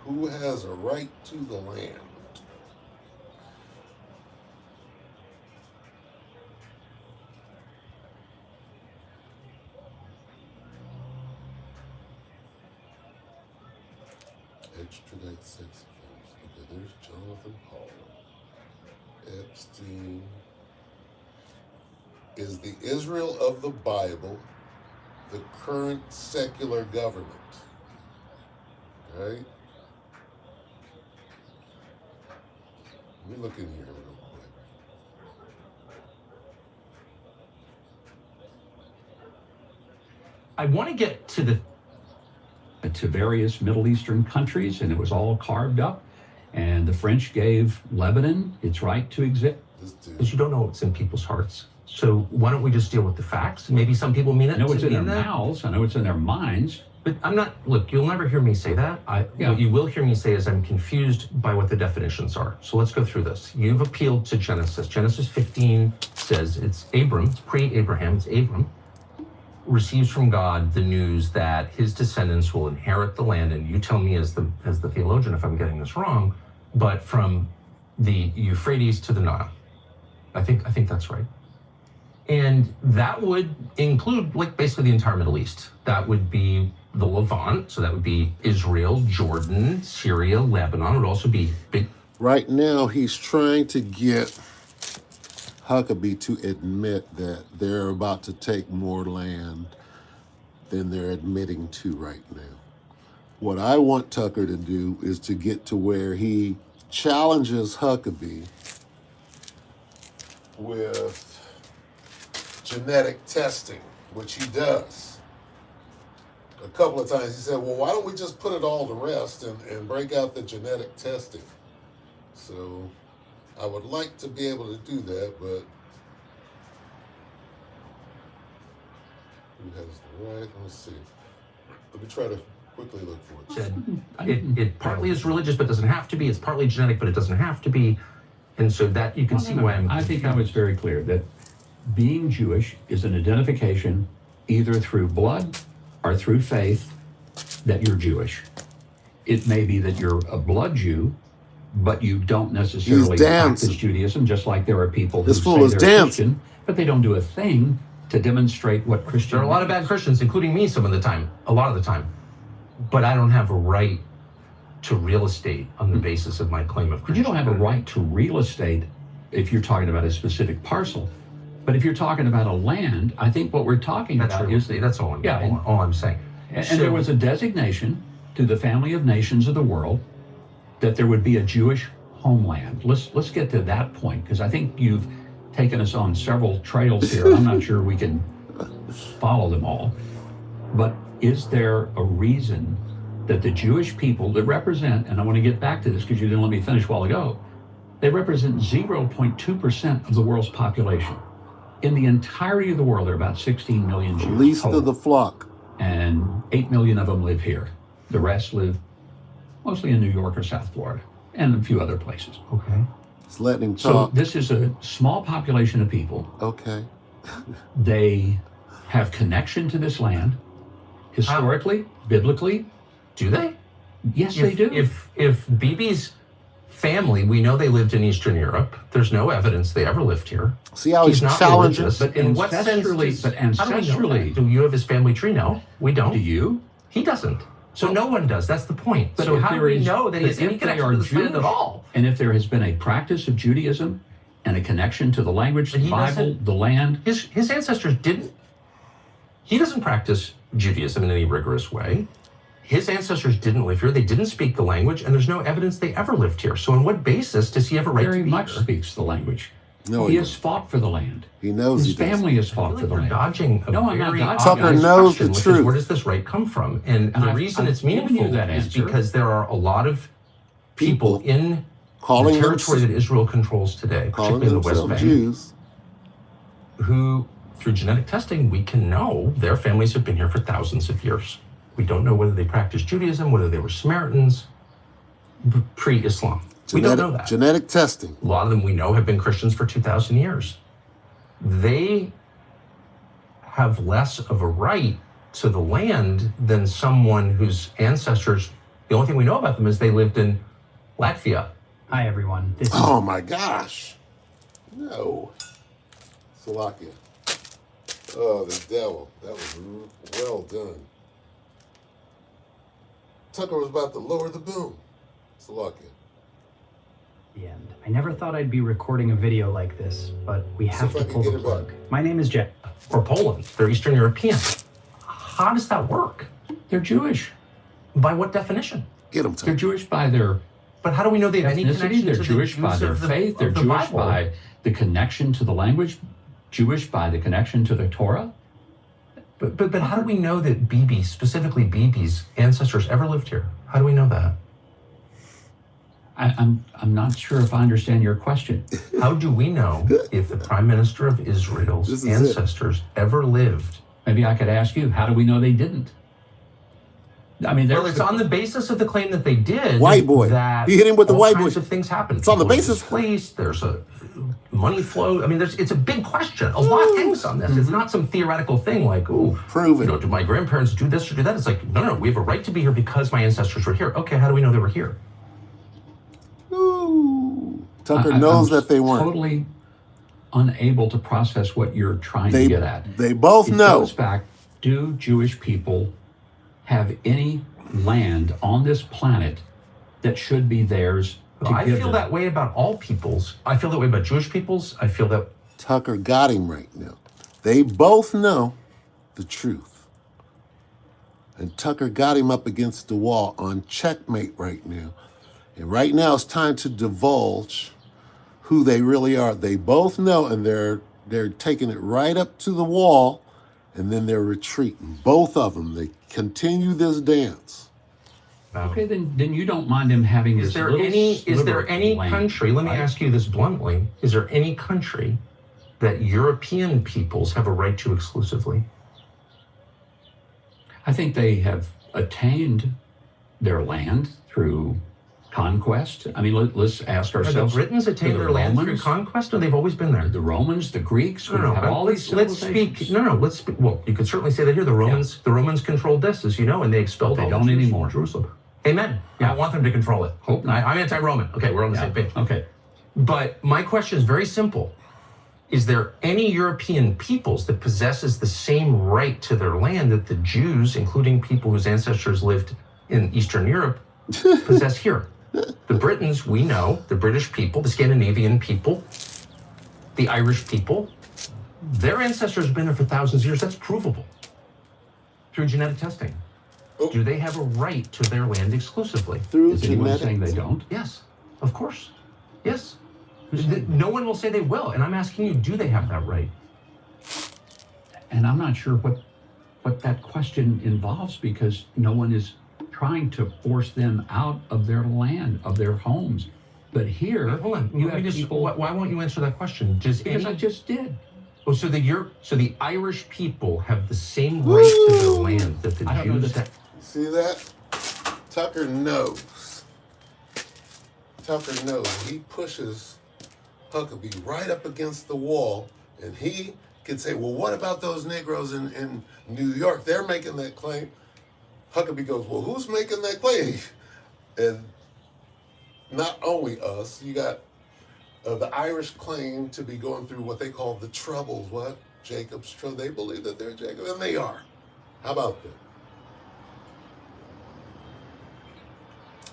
Who has a right to the land? Extradite sex offenders. Okay, there's Jonathan Paul. Epstein. Is the Israel of the Bible the current secular government? Right? Let me look in here real quick. I want to get to various Middle Eastern countries, and it was all carved up. And the French gave Lebanon its right to exist. Because you don't know what's in people's hearts. So why don't we just deal with the facts? Maybe some people mean it. I know it's to in their mean that. mouths. I know it's in their minds. But I'm not, look, you'll never hear me say that. What you will hear me say is I'm confused by what the definitions are. So let's go through this. You've appealed to Genesis. Genesis 15 says it's Abram, it's pre-Abraham, it's Abram, receives from God the news that his descendants will inherit the land. And you tell me as the theologian if I'm getting this wrong, but from the Euphrates to the Nile. I think that's right. And that would include like basically the entire Middle East. That would be the Levant, so that would be Israel, Jordan, Syria, Lebanon. It would also be big. Right now, he's trying to get Huckabee to admit that they're about to take more land than they're admitting to right now. What I want Tucker to do is to get to where he challenges Huckabee with genetic testing, which he does. A couple of times he said, well, why don't we just put it all to rest and break out the genetic testing? So I would like to be able to do that, but who has the right? Let me see. Let me try to quickly look for it. Said it partly is religious, but doesn't have to be. It's partly genetic, but it doesn't have to be. And so that you can see why I'm. I think I was very clear that being Jewish is an identification either through blood or through faith that you're Jewish. It may be that you're a blood Jew, but you don't necessarily practice Judaism, just like there are people who say they're Christian, but they don't do a thing to demonstrate what Christian. There are a lot of bad Christians, including me some of the time, a lot of the time. But I don't have a right to real estate on the basis of my claim of Christianity. You don't have a right to real estate if you're talking about a specific parcel. But if you're talking about a land, I think what we're talking about is... That's all I'm saying. And there was a designation to the family of nations of the world that there would be a Jewish homeland. Let's get to that point, because I think you've taken us on several trails here. I'm not sure we can follow them all. But is there a reason that the Jewish people that represent, and I want to get back to this because you didn't let me finish a while ago, they represent 0.2% of the world's population. In the entirety of the world, there are about 16 million Jews. Least of the flock. And 8 million of them live here. The rest live mostly in New York or South Florida and a few other places. Okay. It's letting him talk. So this is a small population of people. Okay. They have connection to this land, historically, biblically. Do they? Yes, they do. If Bibi's family, we know they lived in Eastern Europe. There's no evidence they ever lived here. See how he's not challenging. religious. But in what sense? But ancestrally, do you have his family tree? No, we don't. Do you? He doesn't. So no one does. That's the point. But So if how do there we is- know that he has but any if they connection are to this land Jewish, at all? And if there has been a practice of Judaism and a connection to the language, But the he Bible, doesn't- the land, His ancestors didn't. He doesn't practice Judaism in any rigorous way. His ancestors didn't live here. They didn't speak the language, and there's no evidence they ever lived here. So on what basis does he have a right very to be much here? speaks the language. No, he he has fought for the land. He knows His he does. family has I fought feel for like the you're land. dodging a No, I'm not very dodging. Tucker obvious knows question, the which is, truth. where does this right come from? And the reason I've it's given you meaningful that is answer. because there are a lot of people in Calling the territory them- that Israel controls today, calling particularly in the West themselves Bank, Jews. who, through genetic testing, we can know their families have been here for thousands of years. We don't know whether they practiced Judaism, whether they were Samaritans, pre-Islam. We don't know that. Genetic testing. A lot of them we know have been Christians for 2,000 years. They have less of a right to the land than someone whose ancestors, the only thing we know about them is they lived in Latvia. Hi, everyone. This is Oh my gosh. No. Salakia. Oh, the devil. That was well done. Tucker was about to lower the boom. Salakia. the end. I never thought I'd be recording a video like this, but we have if I to can pull get the it back. plug. My name is Jeff. Or Poland. They're Eastern European. How does that work? They're Jewish. By what definition? Get him, They're Tucker. Jewish by their But how do we know they have any ethnicity. connection They're to Jewish the by Jews their of the, faith. They're of the Jewish Bible? by the connection to the language. Jewish by the connection to the Torah. But how do we know that Bibi, specifically Bibi's ancestors, ever lived here? How do we know that? I'm not sure if I understand your question. How do we know if the Prime Minister of This Israel's is it. ancestors ever lived? Maybe I could ask you, how do we know they didn't? I mean, Well, it's on the basis of the claim that they did. White boy. That He hit him with the all white kinds boy. of things happened. It's on the People were basis- displaced. There's a money flow. I mean, it's a big question. A lot hangs on this. It's not some theoretical thing like, ooh, Prove you know, it. do my grandparents do this or do that? It's like, no, we have a right to be here because my ancestors were here. Okay, how do we know they were here? Ooh. Tucker I'm knows that they weren't. Totally unable to process what you're trying to get at. They both It know. goes back, do Jewish people have any land on this planet that should be theirs to I give feel them. that way about all peoples. I feel that way about Jewish peoples. I feel that. Tucker got him right now. They both know the truth. And Tucker got him up against the wall on checkmate right now. And right now it's time to divulge who they really are. They both know, and they're taking it right up to the wall, and then they're retreating. Both of them. They continue this dance. Okay, then you don't mind him having Is this there little any sliver of land, country, let me right? ask you this bluntly, is there any country that European peoples have a right to exclusively? I think they have attained their land through conquest. I mean, let's ask Have the ourselves. Britons attained do the their land through Romans- conquest, or they've always been there? The Romans, the Greeks, we No, have all these let's civilizations. speak. No, let's speak. Well, you could certainly say that here. The Romans controlled this, as you know, and they expelled But they all the don't Jews from anymore. Jerusalem. Amen. Yeah. I want them to control it. Hope not. I'm anti-Roman. Okay, we're on the same page. Okay. But my question is very simple. Is there any European peoples that possesses the same right to their land that the Jews, including people whose ancestors lived in Eastern Europe, possess here? The Britons, we know, the British people, the Scandinavian people, the Irish people, their ancestors have been there for thousands of years. That's provable through genetic testing. Oh. Do they have a right to their land exclusively? Through Is anyone genetics. saying they don't? Yes, of course. Yes. No one will say they will. And I'm asking you, do they have that right? And I'm not sure what that question involves, because no one is trying to force them out of their land, of their homes. But here, Hold on. you Let me have just, people. why won't you answer that question? Does Because I any, just did. oh, so the Irish people have the same right to their land that the I don't know Jews that- have? See that? Tucker knows. Tucker knows. He pushes Huckabee right up against the wall, and he can say, well, what about those Negroes in New York? They're making that claim. Huckabee goes, well, who's making that claim? And not only us, you got the Irish claim to be going through what they call the Troubles. What? Jacob's Trouble. They believe that they're Jacob, and they are. How about that?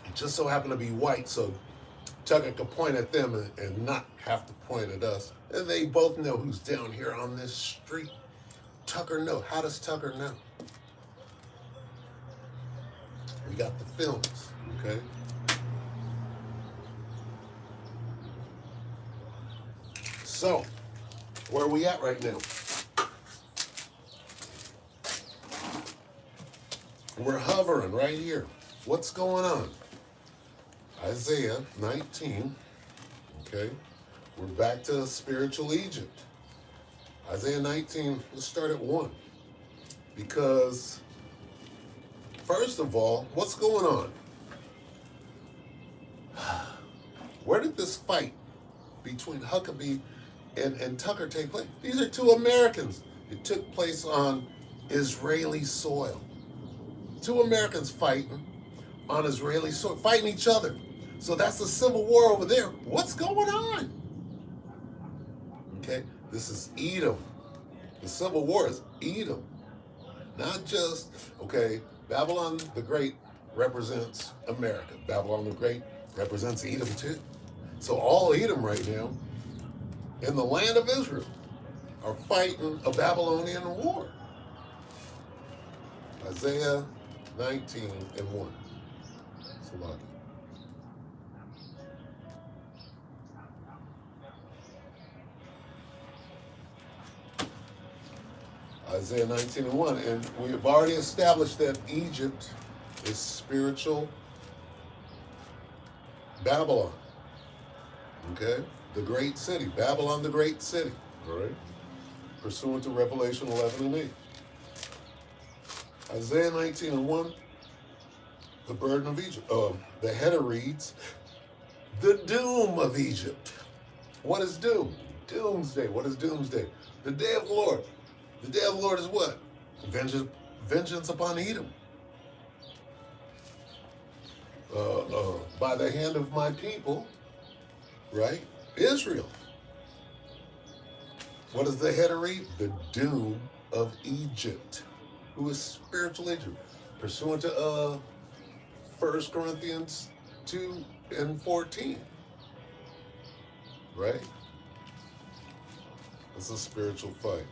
It just so happened to be white, so Tucker could point at them and not have to point at us. And they both know who's down here on this street. Tucker know. How does Tucker know? We got the films, okay? So, where are we at right now? We're hovering right here. What's going on? Isaiah 19, okay? We're back to spiritual Egypt. Isaiah 19, let's start at 1. Because, first of all, what's going on? Where did this fight between Huckabee and Tucker take place? These are two Americans. It took place on Israeli soil. Two Americans fighting on Israeli soil, fighting each other. So that's a civil war over there. What's going on? Okay, this is Edom. The civil war is Edom. Not just, okay, Babylon the Great represents America. Babylon the Great represents Edom too. So all Edom right now in the land of Israel are fighting a Babylonian war. Isaiah 19 and 1. Salaki. Isaiah 19 and 1. And we have already established that Egypt is spiritual Babylon. Okay? The great city. Babylon, the great city. All right? Pursuant to Revelation 11 and 8. Isaiah 19 and 1. The burden of Egypt. The header reads, the doom of Egypt. What is doom? Doomsday. What is doomsday? The day of the Lord. The day of the Lord is what? Vengeance upon Edom. By the hand of my people, right? Israel. What does the header read? The doom of Egypt. Who is spiritual Egypt? pursuant to 1 Corinthians 2 and 14. Right? It's a spiritual fight.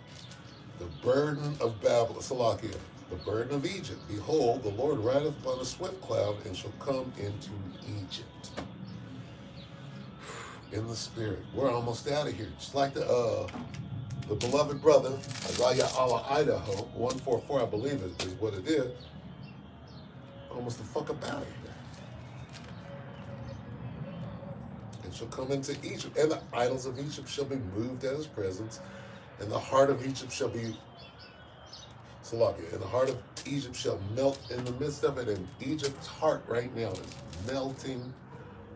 The burden of Babylon, Salakia, the burden of Egypt. Behold, the Lord rideth upon a swift cloud and shall come into Egypt. In the spirit. We're almost out of here. Just like the beloved brother, Isaiah Allah Idaho, 144, I believe is what it is. Almost the fuck up out of here. And shall come into Egypt, and the idols of Egypt shall be moved at his presence, and the heart of Egypt shall be Salakia, and the heart of Egypt shall melt in the midst of it, and Egypt's heart right now is melting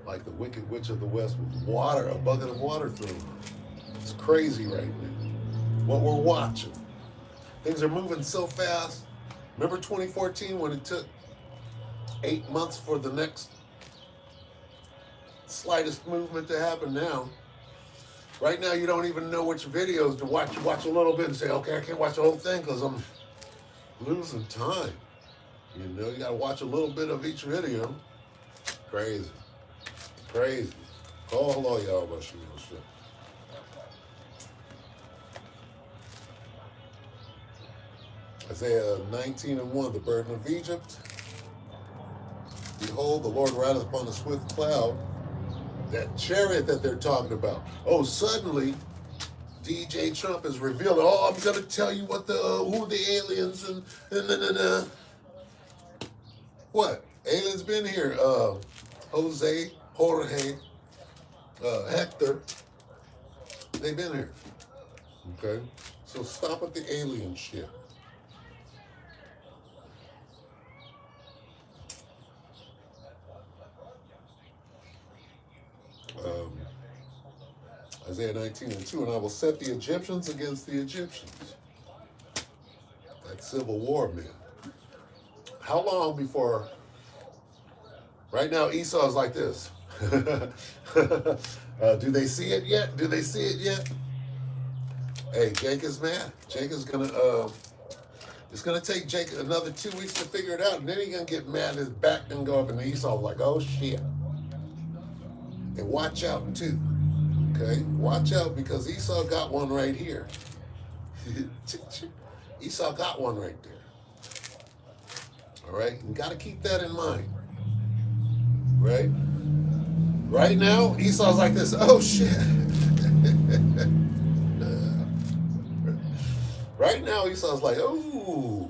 like the wicked witch of the west with water, a bucket of water through it. It's crazy right now. What we're watching. Things are moving so fast. Remember 2014 when it took 8 months for the next slightest movement to happen now? Right now you don't even know which videos to watch. You watch a little bit and say, okay, I can't watch the whole thing because I'm losing time. You know, you gotta watch a little bit of each video. Crazy. Crazy. Oh, hello, y'all. About shit. Isaiah 19:1, the burden of Egypt. Behold, the Lord rideth upon a swift cloud. That chariot that they're talking about. Oh, suddenly, DJ Trump is revealing, oh, I'm going to tell you what who the aliens and What? Aliens been here. Jorge, Hector. They've been here. Okay? So stop with the alien shit. Isaiah 19:2, and I will set the Egyptians against the Egyptians. That civil war, man. How long before? Right now, Esau's like this. Do they see it yet? Do they see it yet? Hey, Jake is mad. Jake is gonna. It's gonna take Jake another 2 weeks to figure it out, and then he's gonna get mad. His back gonna go up, and Esau's like, "Oh shit!" And watch out too. Okay, watch out because Esau got one right here. Esau got one right there. All right, you got to keep that in mind. Right? Right now, Esau's like this. Oh shit! Right now, Esau's like, oh,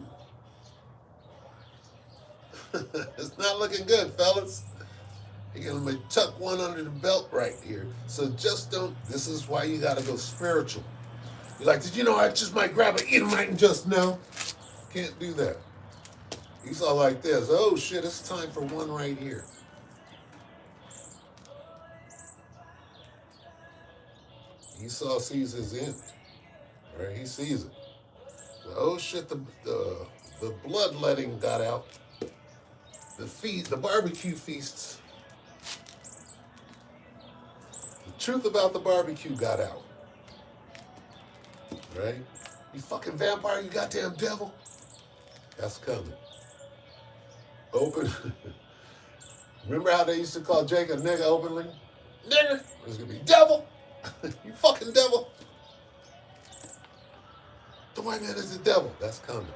it's not looking good, fellas. You're going to tuck one under the belt right here. So just don't, this is why you got to go spiritual. You're like, did you know I just might grab an Edomite and just now? Can't do that. Esau like this. Oh shit, it's time for one right here. Esau sees his end. Right? He sees it. Oh shit, the bloodletting got out. The barbecue feasts. Truth about the barbecue got out. Right? You fucking vampire, you goddamn devil. That's coming. Open. Remember how they used to call Jake a nigga openly? Nigger. It's gonna be devil. You fucking devil. The white man is the devil. That's coming.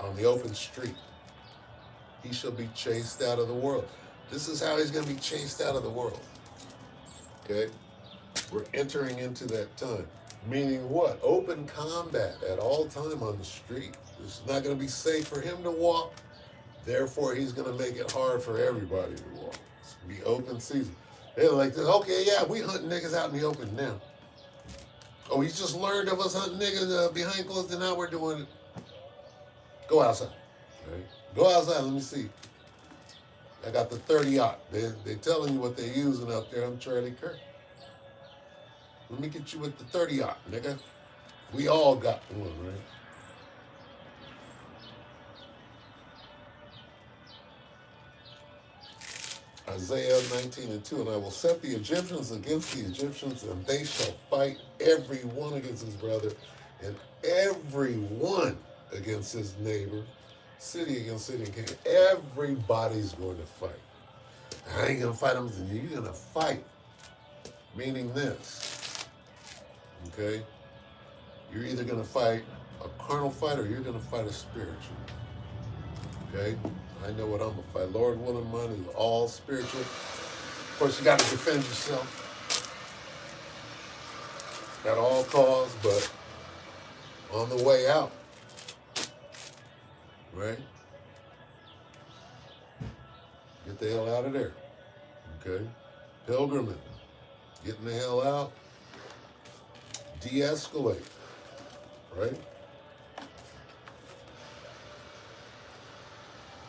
On the open street. He shall be chased out of the world. This is how he's going to be chased out of the world. Okay? We're entering into that time. Meaning what? Open combat at all time on the street. It's not going to be safe for him to walk. Therefore, he's going to make it hard for everybody to walk. It's going to be open season. They're like, okay, yeah, we hunting niggas out in the open now. Oh, he just learned of us hunting niggas behind closed, and now we're doing it. Go outside. Right? Go outside, let me see. I got the 30-aught. They're telling you what they're using out there. I'm Charlie Kirk. Let me get you with the 30-aught, nigga. We all got one, right? Isaiah 19:2, and I will set the Egyptians against the Egyptians, and they shall fight every one against his brother, and every one against his neighbor. city against city and king. Everybody's going to fight. I ain't gonna fight them. You're gonna fight. Meaning this. Okay? You're either gonna fight a carnal fight or you're gonna fight a spiritual. Okay? I know what I'm gonna fight. Lord willing, mine is all spiritual. Of course, you gotta defend yourself at all costs, but on the way out, right? Get the hell out of there. Okay? Pilgrimage. Getting the hell out. De-escalate. Right?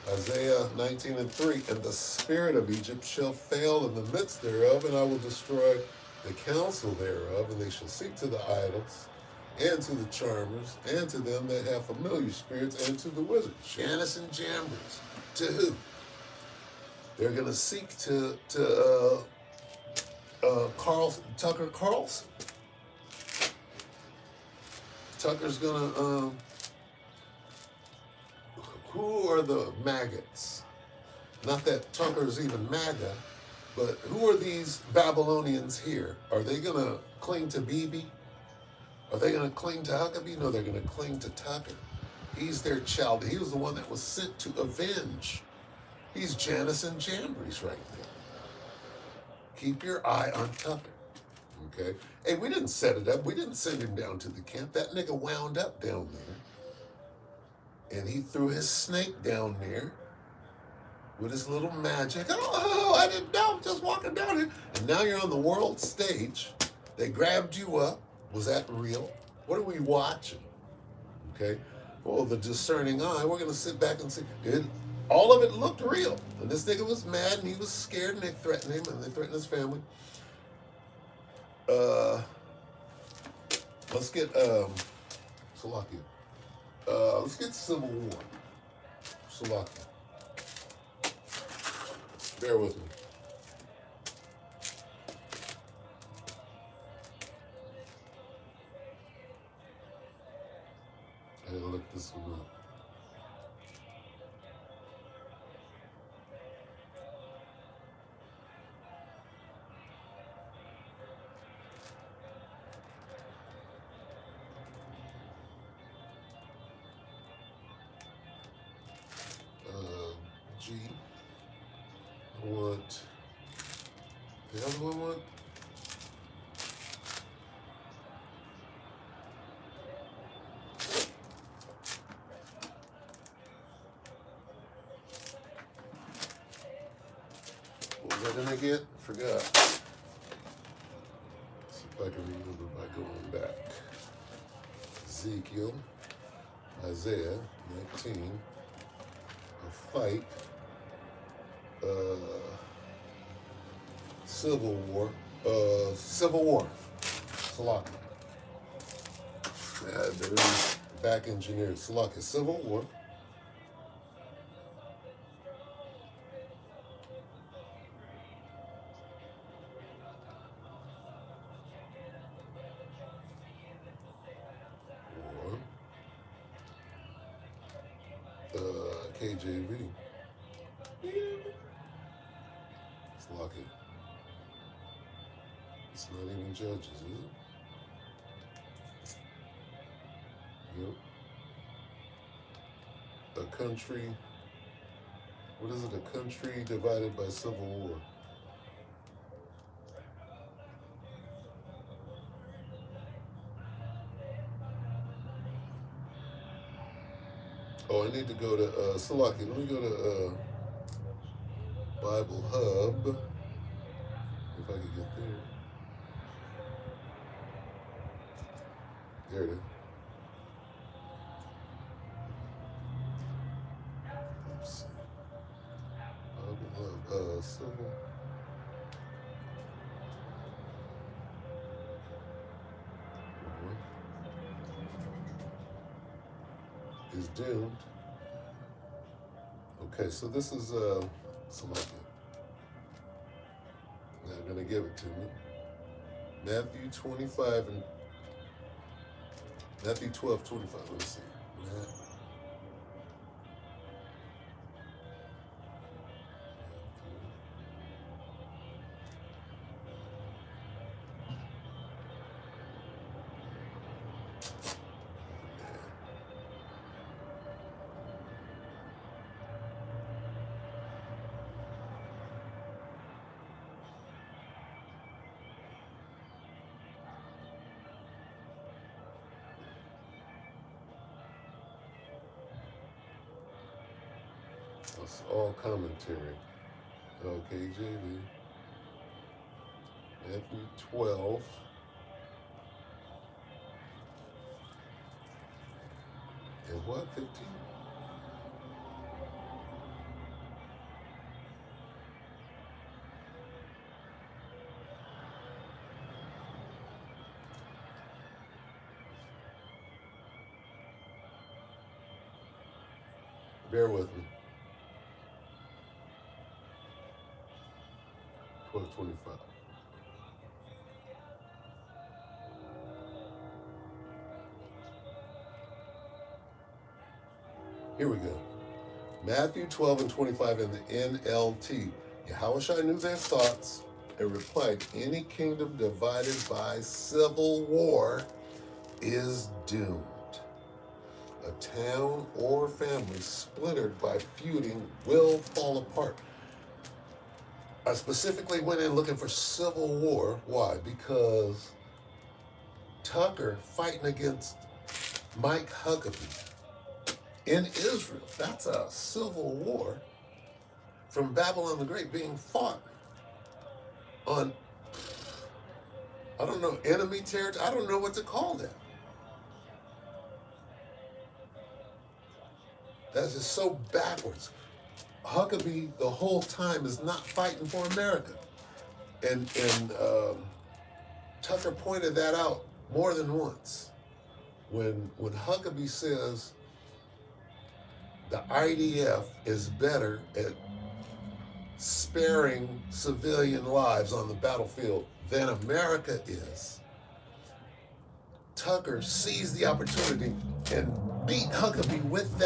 Isaiah 19:3, and the spirit of Egypt shall fail in the midst thereof, and I will destroy the counsel thereof, and they shall seek to the idols, and to the charmers, and to them that have familiar spirits, and to the wizards, Jannes and Jambres. To who? They're going to seek to Tucker Carlson. Tucker's going to, who are the maggots? Not that Tucker's even MAGA, but who are these Babylonians here? Are they going to cling to Bibi? Are they going to cling to Huckabee? No, they're going to cling to Tucker. He's their child. He was the one that was sent to avenge. He's Jannes and Jambres right there. Keep your eye on Tucker. Okay? Hey, we didn't set it up. We didn't send him down to the camp. That nigga wound up down there. And he threw his snake down there with his little magic. Oh, I didn't know. I'm just walking down here. And now you're on the world stage. They grabbed you up. Was that real? What are we watching? Okay? Well, the discerning eye, we're going to sit back and see. All of it looked real. And this nigga was mad and he was scared and they threatened him and they threatened his family. Let's get, Salakia. Let's get Civil War. Salakia. Bear with me. I gotta look this one up. G. I want the other one. What was I gonna get? Forgot. See if I can remember by going back. Ezekiel, Isaiah 19, a fight, Civil War, Salaka. They're back engineered. Salaka, Civil War. KJV. It's lucky. It's not even Judges, is it? Yep. A country. What is it? A country divided by civil war. Oh, I need to go to Salaki. Let me go to Bible Hub. If I could get there. There it is. Let's see. Bible Hub. Civil. Is doomed. Okay, so this is Salakia. Now I'm gonna give it to me. Matthew 25 and Matthew 12:25. Let me see. That's all commentary. Okay, JV. Matthew 12. And what? 15? Bear with me. 12:25. Here we go. Matthew 12 and 25 in the NLT. Yahushua knew their thoughts and replied, any kingdom divided by civil war is doomed. A town or family splintered by feuding will fall apart. I specifically went in looking for civil war. Why? Because Tucker fighting against Mike Huckabee in Israel. That's a civil war from Babylon the Great being fought on, I don't know, enemy territory. I don't know what to call that. That's just so backwards. Huckabee the whole time is not fighting for America. And Tucker pointed that out more than once. When Huckabee says the IDF is better at sparing civilian lives on the battlefield than America is, Tucker seized the opportunity and beat Huckabee with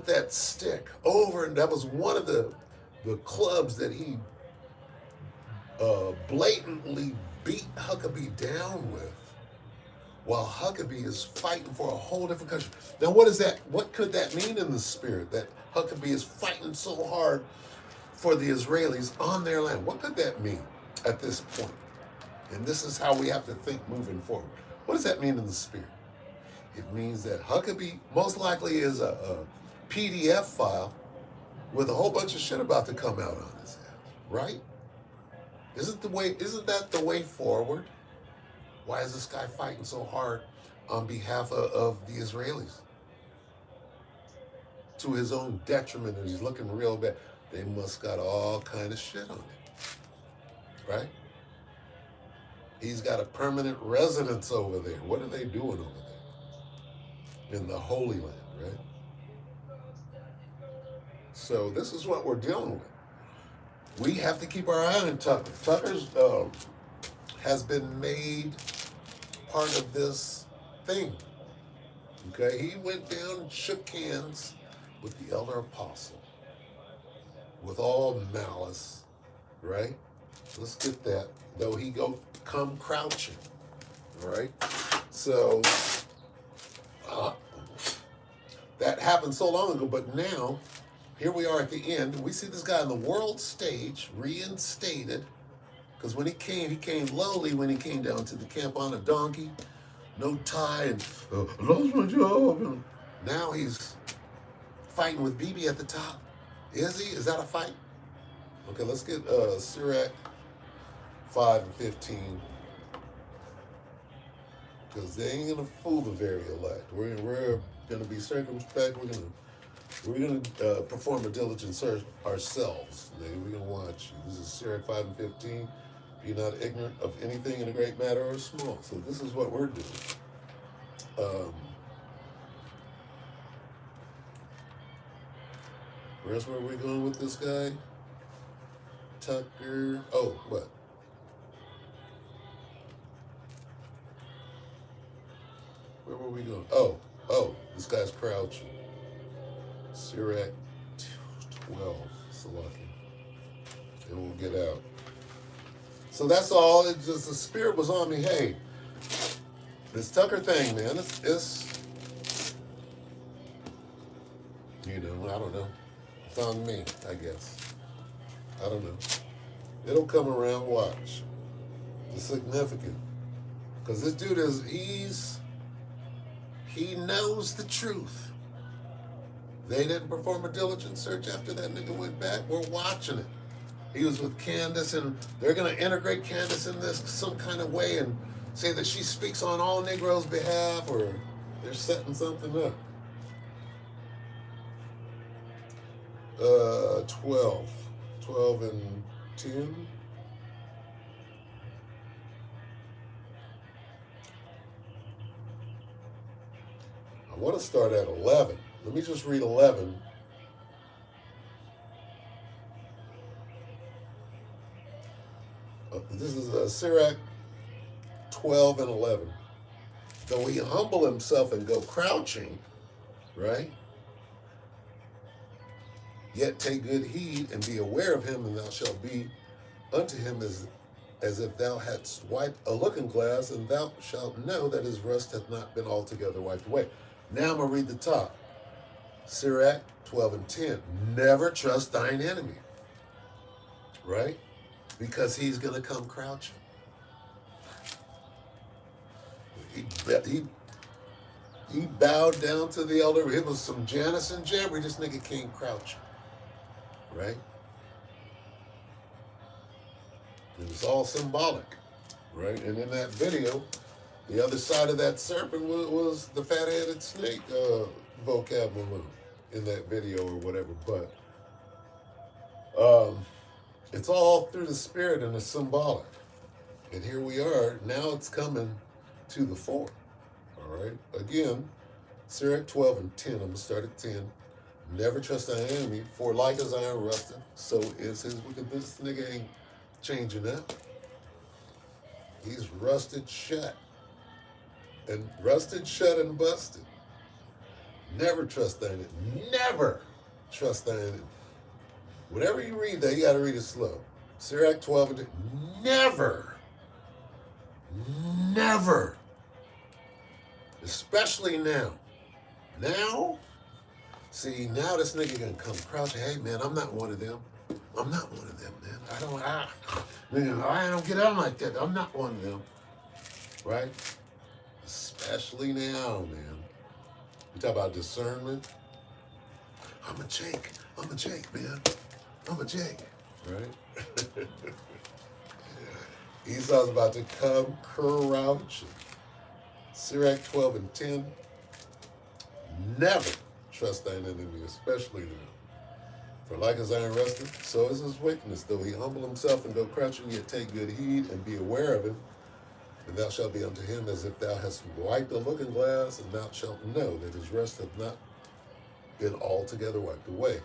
that stick over, and that was one of the clubs that he blatantly beat Huckabee down with, while Huckabee is fighting for a whole different country. Now, what is that? What could that mean in the spirit, that Huckabee is fighting so hard for the Israelis on their land? What could that mean at this point? And this is how we have to think moving forward. What does that mean in the spirit? It means that Huckabee most likely is a PDF file with a whole bunch of shit about to come out on his ass, right? Isn't that the way forward? Why is this guy fighting so hard on behalf of the Israelis? To his own detriment, and he's looking real bad. They must got all kind of shit on him, right? He's got a permanent residence over there. What are they doing over there? In the Holy Land, right? So this is what we're dealing with. We have to keep our eye on Tucker. Tucker's has been made part of this thing. Okay, he went down and shook hands with the elder apostle with all malice, right? Let's get that. Though he come crouching, all right? So that happened so long ago, but now here we are at the end. We see this guy on the world stage reinstated. Because when he came lowly when he came down to the camp on a donkey, no tie, and I lost my job. And now he's fighting with Bibi at the top. Is he? Is that a fight? Okay, let's get Sirach 5 and 15. Because they ain't gonna fool the very elect. We're gonna be circumspect. We're gonna perform a diligent search ourselves. We're gonna watch you. This is Sirach 5 and 15. Be not ignorant of anything in a great matter or small. So this is what we're doing. Where's where we're going with this guy? Tucker. Oh, what? Where were we going? Oh, this guy's crouching. Sirach 12. Salaki. And we'll get out. So that's all. It's just the spirit was on me. Hey, This Tucker thing, man, it's you know, I don't know. It's on me, I guess. I don't know. It'll come around, watch. It's significant. Because this dude he knows the truth. They didn't perform a diligent search after that nigga went back. We're watching it. He was with Candace, and they're going to integrate Candace in this some kind of way and say that she speaks on all Negroes' behalf, or they're setting something up. 12 and 10. I want to start at 11. Let me just read 11. This is Sirach 12 and 11. Though he humble himself and go crouching, right? Yet take good heed and be aware of him, and thou shalt be unto him as if thou hadst wiped a looking glass, and thou shalt know that his rust hath not been altogether wiped away. Now I'm going to read the top. Sirach 12 and 10. Never trust thine enemy. Right? Because he's going to come crouching. He bowed down to the elder. It was some Janus and Jambry. This nigga came crouching. Right? It was all symbolic. Right? And in that video, the other side of that serpent was the fat-headed snake vocab balloon in that video or whatever. But it's all through the spirit and it's symbolic. And here we are. Now it's coming to the fore. All right? Again, Sirach 12 and 10. I'm going to start at 10. Never trust thy enemy, for like as iron rusteth, so is his wickedness. This nigga ain't changing up. He's rusted shut. And rusted shut and busted. Never trust thine enemy. Never trust thine enemy. Whenever you read that, you got to read it slow. Sirach 12 and 10. Never. Never. Especially now. Now? See, now this nigga gonna come crouching. Hey, man, I'm not one of them. I'm not one of them, man. I don't get out like that. I'm not one of them. Right? Especially now, man. You talk about discernment. I'm a Jake, man. I'm a Jake. Right? Esau's about to come crouching. Sirach 12 and 10. Never trust thine enemy, especially now. For like as iron rusteth, so is his wickedness. Though he humble himself and go crouching, yet take good heed and be aware of him. And thou shalt be unto him as if thou hast wiped a looking glass, and thou shalt know that his rust hath not been altogether wiped away.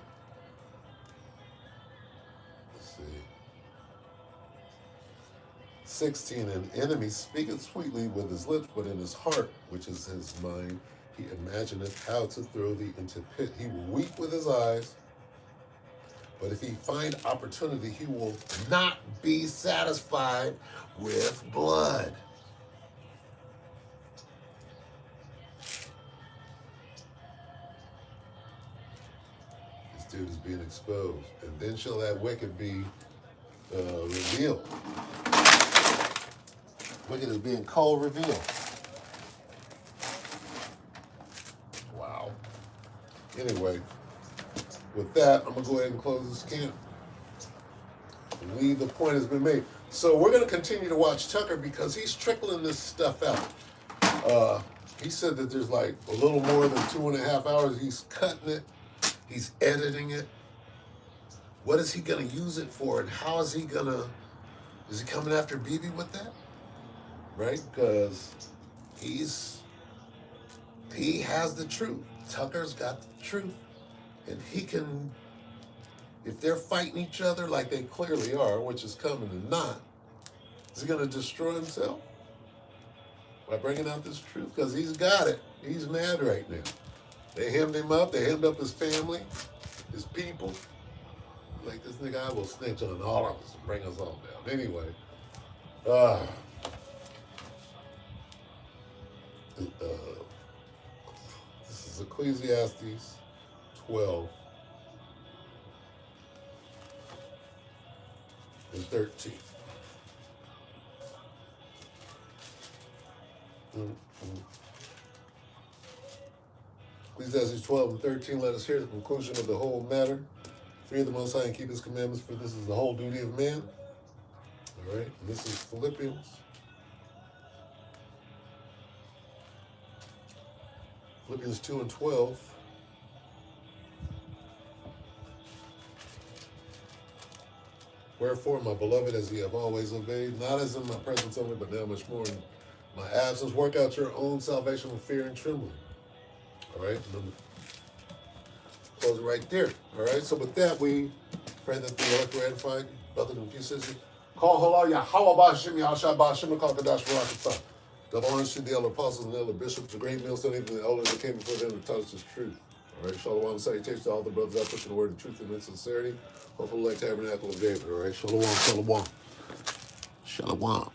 Let's see. 16, an enemy speaketh sweetly with his lips, but in his heart, which is his mind, he imagineth how to throw thee into pit. He will weep with his eyes, but if he find opportunity, he will not be satisfied with blood. This dude is being exposed. And then shall that wicked be revealed. Wicked is being called revealed. Wow. Anyway, with that, I'm going to go ahead and close this camp. The point has been made. So we're going to continue to watch Tucker because he's trickling this stuff out. He said that there's like a little more than 2.5 hours. He's cutting it. He's editing it. What is he going to use it for? And how is he going to... Is he coming after BB with that? Right? Because he has the truth. Tucker's got the truth. And he can, if they're fighting each other like they clearly are, which is coming and not, is he going to destroy himself by bringing out this truth? Because he's got it. He's mad right now. They hemmed him up. They hemmed up his family, his people. Like, this nigga, I will snitch on all of us and bring us all down. Anyway, This is Ecclesiastes 12 and 13. Ecclesiastes 12 and 13, let us hear the conclusion of the whole matter. Fear the Most High and keep his commandments, for this is the whole duty of man. All right, and this is Philippians. Philippians 2 and 12. Wherefore, my beloved, as ye have always obeyed, not as in my presence only, but now much more in my absence, work out your own salvation with fear and trembling. All right, and then close it right there. All right, so with that, we pray that the elect were edified. Brothers and sisters, call halal Yahweh Bashim Yahshua Bashim call Kadash Barakatah. Double honors to the elder apostles and the elder bishops, the great millstone, even the elders that came before them to tell us this truth. All right, shalom, salutations to all the brothers out pushing the word of truth and in sincerity. Hopefully, like Tabernacle of David. All right, shalom, shalom, shalom.